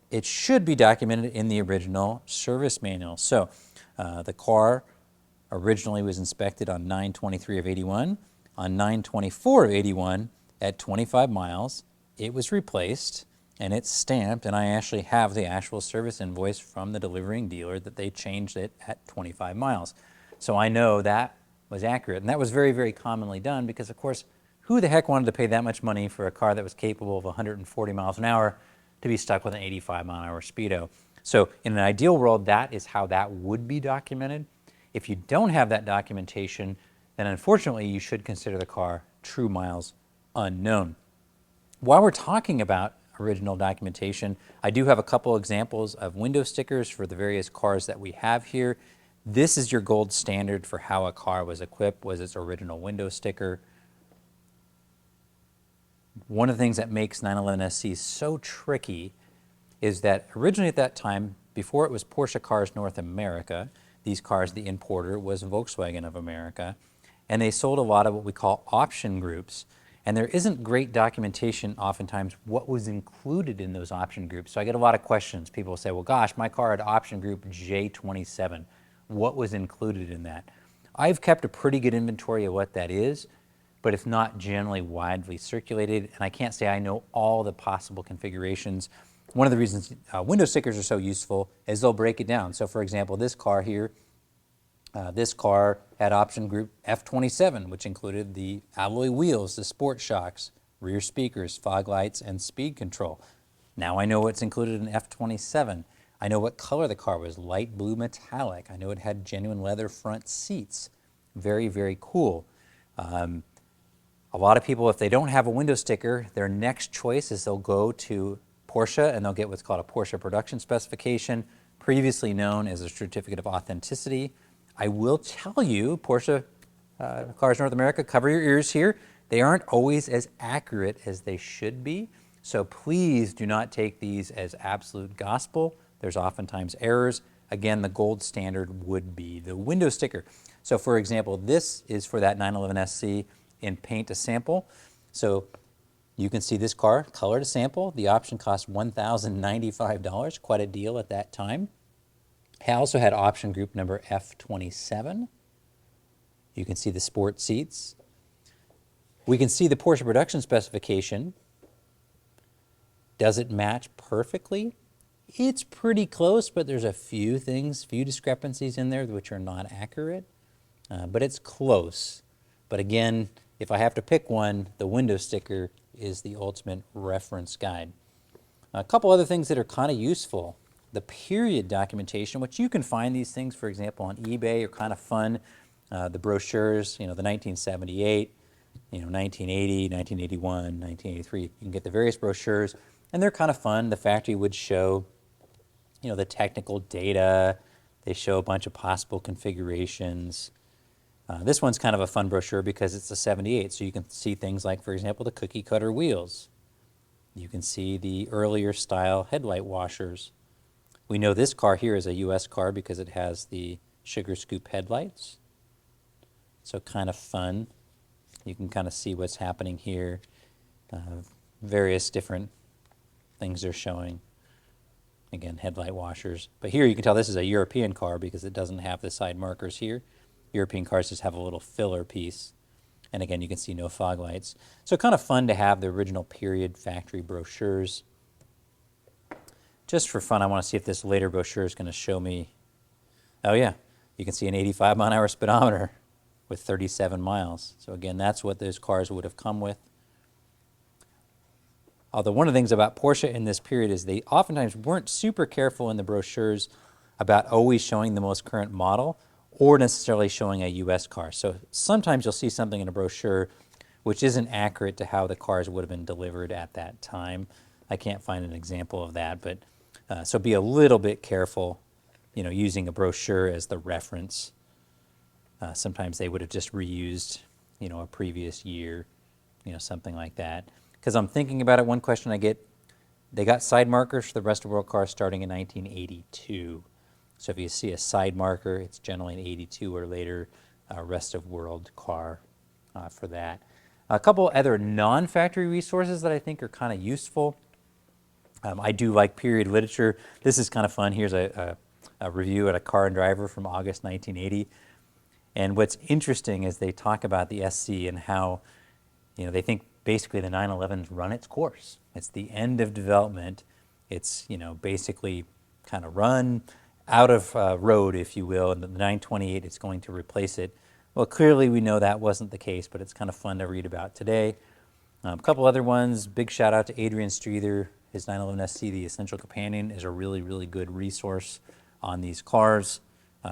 it should be documented in the original service manual. So the car originally was inspected on 9/23 of 81. On 9/24 of 81, at 25 miles, it was replaced and it's stamped, and I actually have the actual service invoice from the delivering dealer that they changed it at 25 miles. So I know that was accurate, and that was very, very commonly done because, of course, who the heck wanted to pay that much money for a car that was capable of 140 miles an hour to be stuck with an 85 mile an hour speedo? So in an ideal world, that is how that would be documented. If you don't have that documentation, then unfortunately you should consider the car true miles unknown. While we're talking about original documentation, I do have a couple examples of window stickers for the various cars that we have here. This is your gold standard for how a car was equipped, was its original window sticker. one of the things that makes 911 SC so tricky is that originally at that time, before it was Porsche Cars North America, these cars, the importer was Volkswagen of America, and they sold a lot of what we call option groups. And there isn't great documentation oftentimes what was included in those option groups. So I get a lot of questions. People say, well, gosh, my car had option group J27. What was included in that? I've kept a pretty good inventory of what that is, but it's not generally widely circulated, and I can't say I know all the possible configurations. One of the reasons window stickers are so useful is they'll break it down. So for example, this car here, this car had option group F27, which included the alloy wheels, the sport shocks, rear speakers, fog lights, and speed control. Now I know what's included in F27. I know what color the car was, light blue metallic. I know it had genuine leather front seats. Very, very cool. A lot of people, if they don't have a window sticker, their next choice is they'll go to Porsche and they'll get what's called a Porsche production specification, previously known as a certificate of authenticity. I will tell you, Porsche Cars North America, cover your ears here. They aren't always as accurate as they should be. So please do not take these as absolute gospel. There's oftentimes errors. Again, the gold standard would be the window sticker. So for example, this is for that 911 SC in paint to sample. So you can see this car, color to sample. The option cost $1,095, quite a deal at that time. It also had option group number F27. You can see the sport seats. We can see the Porsche production specification. Does it match perfectly? It's pretty close, but there's a few things, few discrepancies in there which are not accurate, but it's close. But again, if I have to pick one, the window sticker is the ultimate reference guide. A couple other things that are kind of useful. The period documentation, which you can find these things, for example, on eBay, are kind of fun. The brochures, the 1978, 1980, 1981, 1983. You can get the various brochures, and they're kind of fun. The factory would show, the technical data. They show a bunch of possible configurations. This one's kind of a fun brochure because it's a 78, so you can see things like, for example, the cookie cutter wheels. You can see the earlier style headlight washers. We know this car here is a US car because it has the sugar scoop headlights. So kind of fun. You can kind of see what's happening here. Various different things they're showing. Again, headlight washers. But here you can tell this is a European car because it doesn't have the side markers here. European cars just have a little filler piece. And again, you can see no fog lights. So kind of fun to have the original period factory brochures. Just for fun, I want to see if this later brochure is going to show me, oh yeah, you can see an 85 mile an hour speedometer with 37 miles. So again, that's what those cars would have come with. Although one of the things about Porsche in this period is they oftentimes weren't super careful in the brochures about always showing the most current model or necessarily showing a US car. So sometimes you'll see something in a brochure which isn't accurate to how the cars would have been delivered at that time. I can't find an example of that, but so be a little bit careful, using a brochure as the reference. Sometimes they would have just reused, a previous year, something like that. Because I'm thinking about it, one question I get, they got side markers for the rest of world cars starting in 1982. So if you see a side marker, it's generally an 82 or later rest of world car for that. A couple other non-factory resources that I think are kind of useful. I do like period literature. This is kind of fun. Here's a review at a Car and Driver from August 1980. And what's interesting is they talk about the SC and how, they think basically the 911's run its course. It's the end of development. It's, basically kind of run out of road, if you will, and the 928 is going to replace it. Well, clearly we know that wasn't the case, but it's kind of fun to read about today. A couple other ones, big shout out to Adrian Streether. His 911 SC, the Essential Companion, is a really, really good resource on these cars.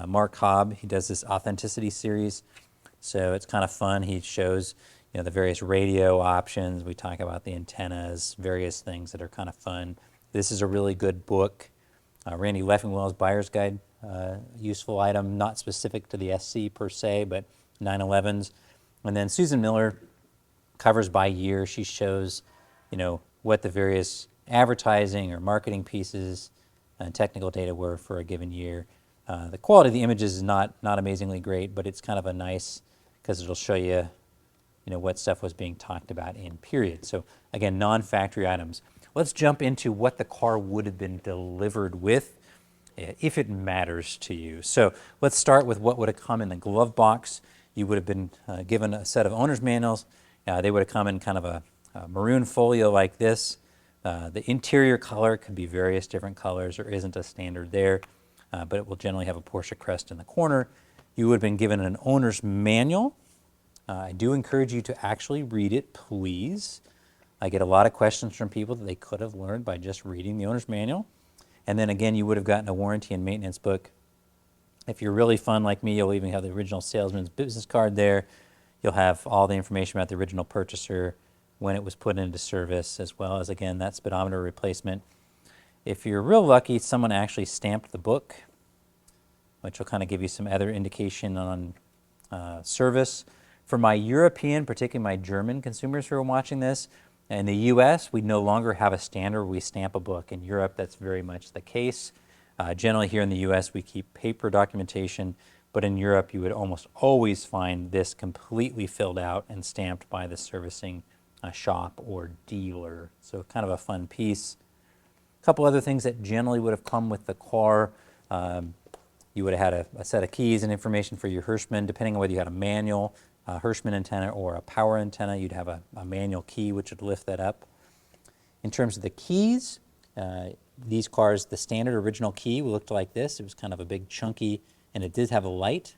Mark Hobb, he does this Authenticity series, so it's kind of fun. He shows, the various radio options. We talk about the antennas, various things that are kind of fun. This is a really good book. Randy Leffingwell's Buyer's Guide, useful item, not specific to the SC per se, but 911s. And then Susan Miller covers by year. She shows what the various advertising or marketing pieces and technical data were for a given year. The quality of the images is not amazingly great, but it's kind of a nice, because it'll show you, what stuff was being talked about in period. So again, non-factory items. Let's jump into what the car would have been delivered with, if it matters to you. So let's start with what would have come in the glove box. You would have been given a set of owner's manuals. They would have come in kind of a maroon folio like this. The interior color could be various different colors. There isn't a standard there, but it will generally have a Porsche crest in the corner. You would have been given an owner's manual. I do encourage you to actually read it, please. I get a lot of questions from people that they could have learned by just reading the owner's manual. And then again, you would have gotten a warranty and maintenance book. If you're really fun like me, you'll even have the original salesman's business card there. You'll have all the information about the original purchaser, when it was put into service, as well as, again, that speedometer replacement. If you're real lucky, someone actually stamped the book, which will kind of give you some other indication on service. For my European, particularly my German consumers who are watching this, in the US, we no longer have a standard where we stamp a book. In Europe, that's very much the case. Generally here in the US, we keep paper documentation, but in Europe, you would almost always find this completely filled out and stamped by the servicing shop or dealer. So kind of a fun piece. A couple other things that generally would have come with the car. You would have had a set of keys and information for your Hirschman, depending on whether you had a manual Hirschman antenna or a power antenna. You'd have a manual key which would lift that up. In terms of the keys, these cars, the standard original key looked like this. It was kind of a big chunky, and it did have a light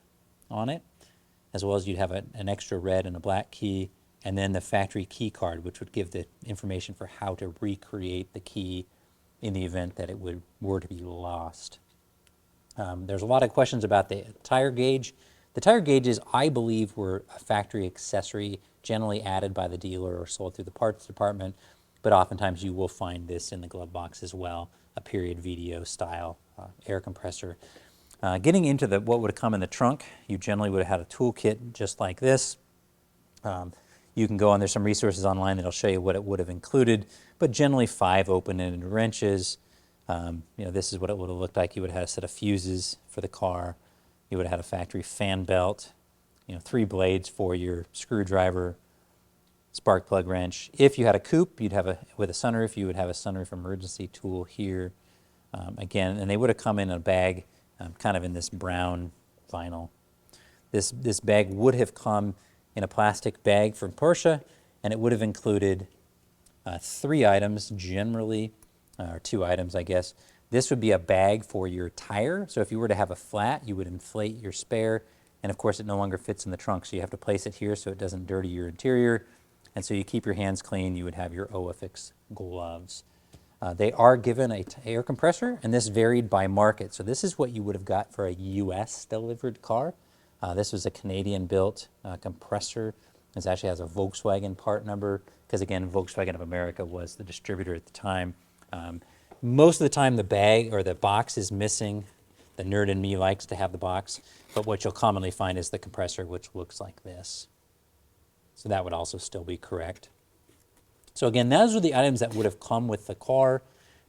on it, as well as you'd have an extra red and a black key, and then the factory key card, which would give the information for how to recreate the key in the event that it were to be lost. There's a lot of questions about the tire gauge. The tire gauges, I believe, were a factory accessory, generally added by the dealer or sold through the parts department, but oftentimes you will find this in the glove box as well, a period VDO style air compressor. Getting into what would have come in the trunk, you generally would have had a toolkit just like this. You can go on, there's some resources online that'll show you what it would have included, but generally 5 open-ended wrenches. This is what it would have looked like. You would have had a set of fuses for the car. You would have had a factory fan belt, 3 blades for your screwdriver, spark plug wrench. If you had a coupe, with a sunroof, you would have a sunroof emergency tool here. Again, and they would have come in a bag, kind of in this brown vinyl. This bag would have come in a plastic bag from Porsche, and it would have included 3 items generally, or 2 items, I guess. This would be a bag for your tire. So if you were to have a flat, you would inflate your spare, and of course it no longer fits in the trunk, so you have to place it here so it doesn't dirty your interior. And so you keep your hands clean. You would have your OFX gloves. They are given an air compressor, and this varied by market. So this is what you would have got for a US delivered car. This was a Canadian-built compressor. This actually has a Volkswagen part number, because again, Volkswagen of America was the distributor at the time. Most of the time the bag or the box is missing. The nerd in me likes to have the box, but what you'll commonly find is the compressor, which looks like this. So that would also still be correct. So again, those are the items that would have come with the car.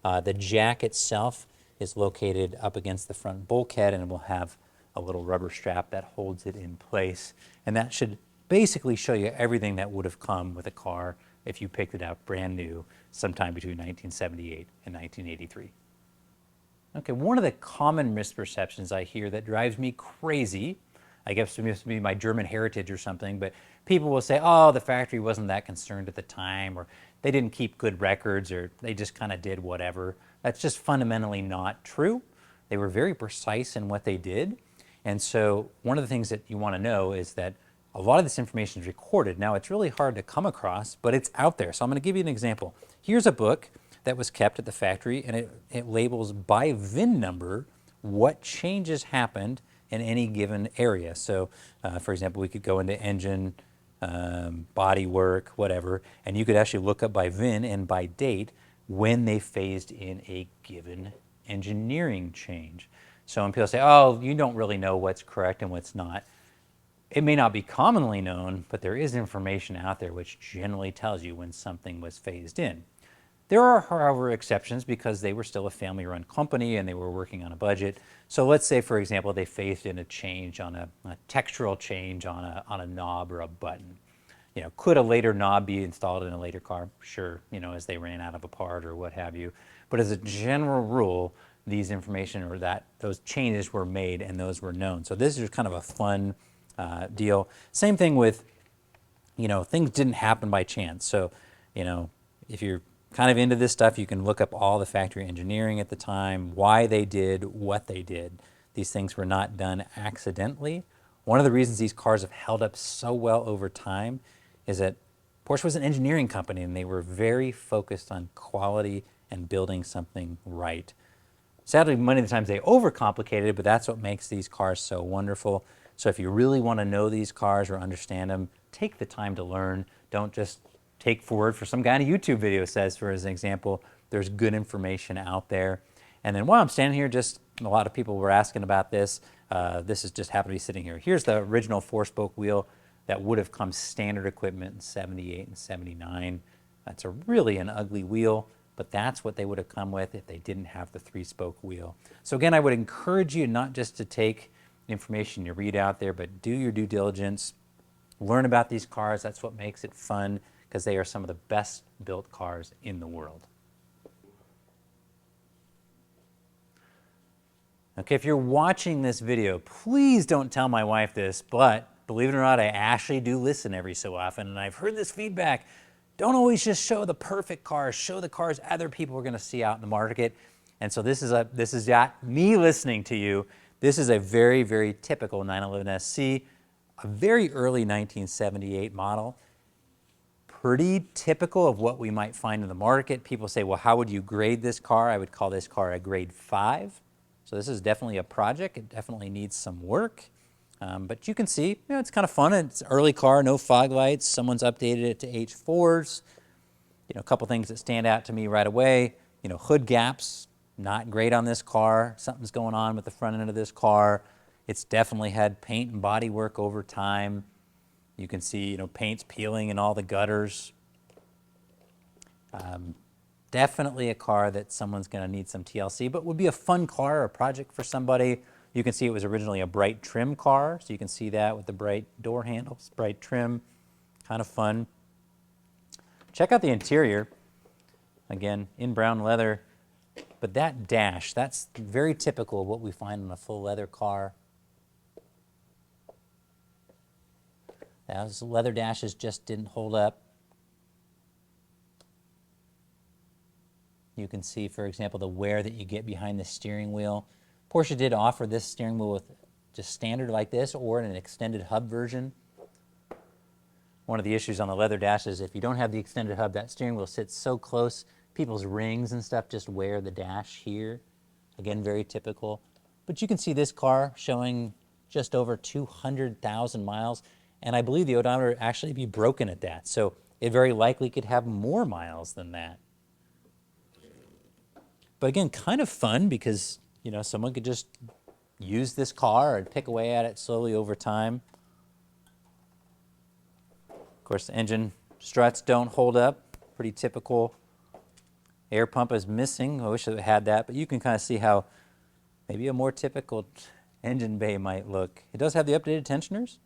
The jack itself is located up against the front bulkhead, and it will have a little rubber strap that holds it in place. And that should basically show you everything that would have come with a car if you picked it up brand new sometime between 1978 and 1983. Okay, one of the common misperceptions I hear that drives me crazy, I guess it must be my German heritage or something, but people will say, oh, the factory wasn't that concerned at the time, or they didn't keep good records, or they just kind of did whatever. That's just fundamentally not true. They were very precise in what they did. And so one of the things that you want to know is that a lot of this information is recorded. Now, it's really hard to come across, but it's out there. So I'm going to give you an example. Here's a book that was kept at the factory, and it labels by VIN number what changes happened in any given area. So, for example, we could go into engine, body work, whatever, and you could actually look up by VIN and by date when they phased in a given engineering change. So when people say, oh, you don't really know what's correct and what's not, It may not be commonly known, but there is information out there which generally tells you when something was phased in. There are, however, exceptions because they were still a family-run company and they were working on a budget. So let's say, for example, they phased in a change on a textural change on a knob or a button. You know, could a later knob be installed in a later car? Sure, you know, as they ran out of a part or what have you. But as a general rule, these information or those changes were made and those were known. So this is kind of a fun deal. Same thing with, you know, things didn't happen by chance. So, you know, if you're kind of into this stuff, you can look up all the factory engineering at the time, why they did what they did. These things were not done accidentally. One of the reasons these cars have held up so well over time is that Porsche was an engineering company and they were very focused on quality and building something right. Sadly, many of the times they overcomplicated it, but that's what makes these cars so wonderful. So if you really want to know these cars or understand them, take the time to learn. Don't just take forward for some guy in a YouTube video says, for as an example. There's good information out there. And then while I'm standing here, just a lot of people were asking about this. This is just happened to be sitting here. Here's the original 4-spoke wheel that would have come standard equipment in 78 and 79. That's really an ugly wheel, but that's what they would have come with if they didn't have the 3-spoke wheel. So again, I would encourage you not just to take information you read out there, but do your due diligence. Learn about these cars. That's what makes it fun, because they are some of the best built cars in the world. Okay, if you're watching this video, please don't tell my wife this, but believe it or not, I actually do listen every so often, and I've heard this feedback. Don't always just show the perfect cars, show the cars other people are gonna see out in the market. And so this is me listening to you. This is a very, very typical 911 SC, a very early 1978 model. Pretty typical of what we might find in the market. People say, well, how would you grade this car? I would call this car a grade 5. So this is definitely a project. It definitely needs some work. But you can see, you know, it's kind of fun. It's an early car, no fog lights. Someone's updated it to H4s. You know, a couple things that stand out to me right away. You know, hood gaps, not great on this car. Something's going on with the front end of this car. It's definitely had paint and body work over time. You can see, you know, paint's peeling in all the gutters. Definitely a car that someone's going to need some TLC, but would be a fun car or a project for somebody. You can see it was originally a bright trim car, so you can see that with the bright door handles, bright trim, kind of fun. Check out the interior. Again, in brown leather, but that dash, that's very typical of what we find in a full leather car. Those leather dashes just didn't hold up. You can see, for example, the wear that you get behind the steering wheel. Porsche did offer this steering wheel with just standard like this or in an extended hub version. One of the issues on the leather dash is if you don't have the extended hub, that steering wheel sits so close, people's rings and stuff just wear the dash here. Again, very typical. But you can see this car showing just over 200,000 miles. And I believe the odometer would actually be broken at that. So it very likely could have more miles than that. But again, kind of fun because, you know, someone could just use this car and pick away at it slowly over time. Of course, the engine struts don't hold up. Pretty typical. Air pump is missing. I wish it had that, but you can kind of see how maybe a more typical engine bay might look. It does have the updated tensioners.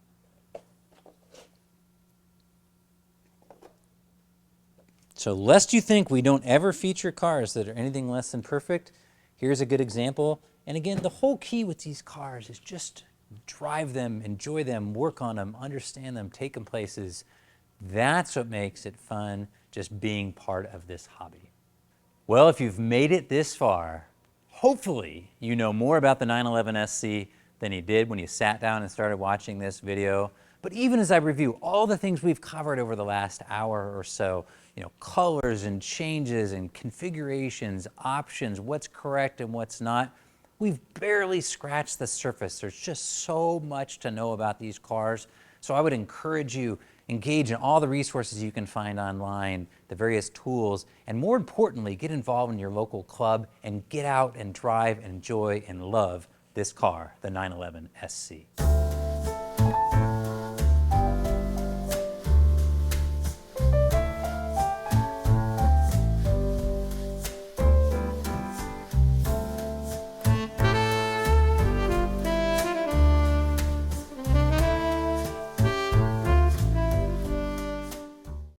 So lest you think we don't ever feature cars that are anything less than perfect, here's a good example. And again, the whole key with these cars is just drive them, enjoy them, work on them, understand them, take them places. That's what makes it fun, just being part of this hobby. Well, if you've made it this far, hopefully you know more about the 911 SC than you did when you sat down and started watching this video. But even as I review all the things we've covered over the last hour or so, you know, colors and changes and configurations, options, what's correct and what's not, we've barely scratched the surface. There's just so much to know about these cars. So I would encourage you, engage in all the resources you can find online, the various tools, and more importantly, get involved in your local club and get out and drive and enjoy and love this car, the 911 SC.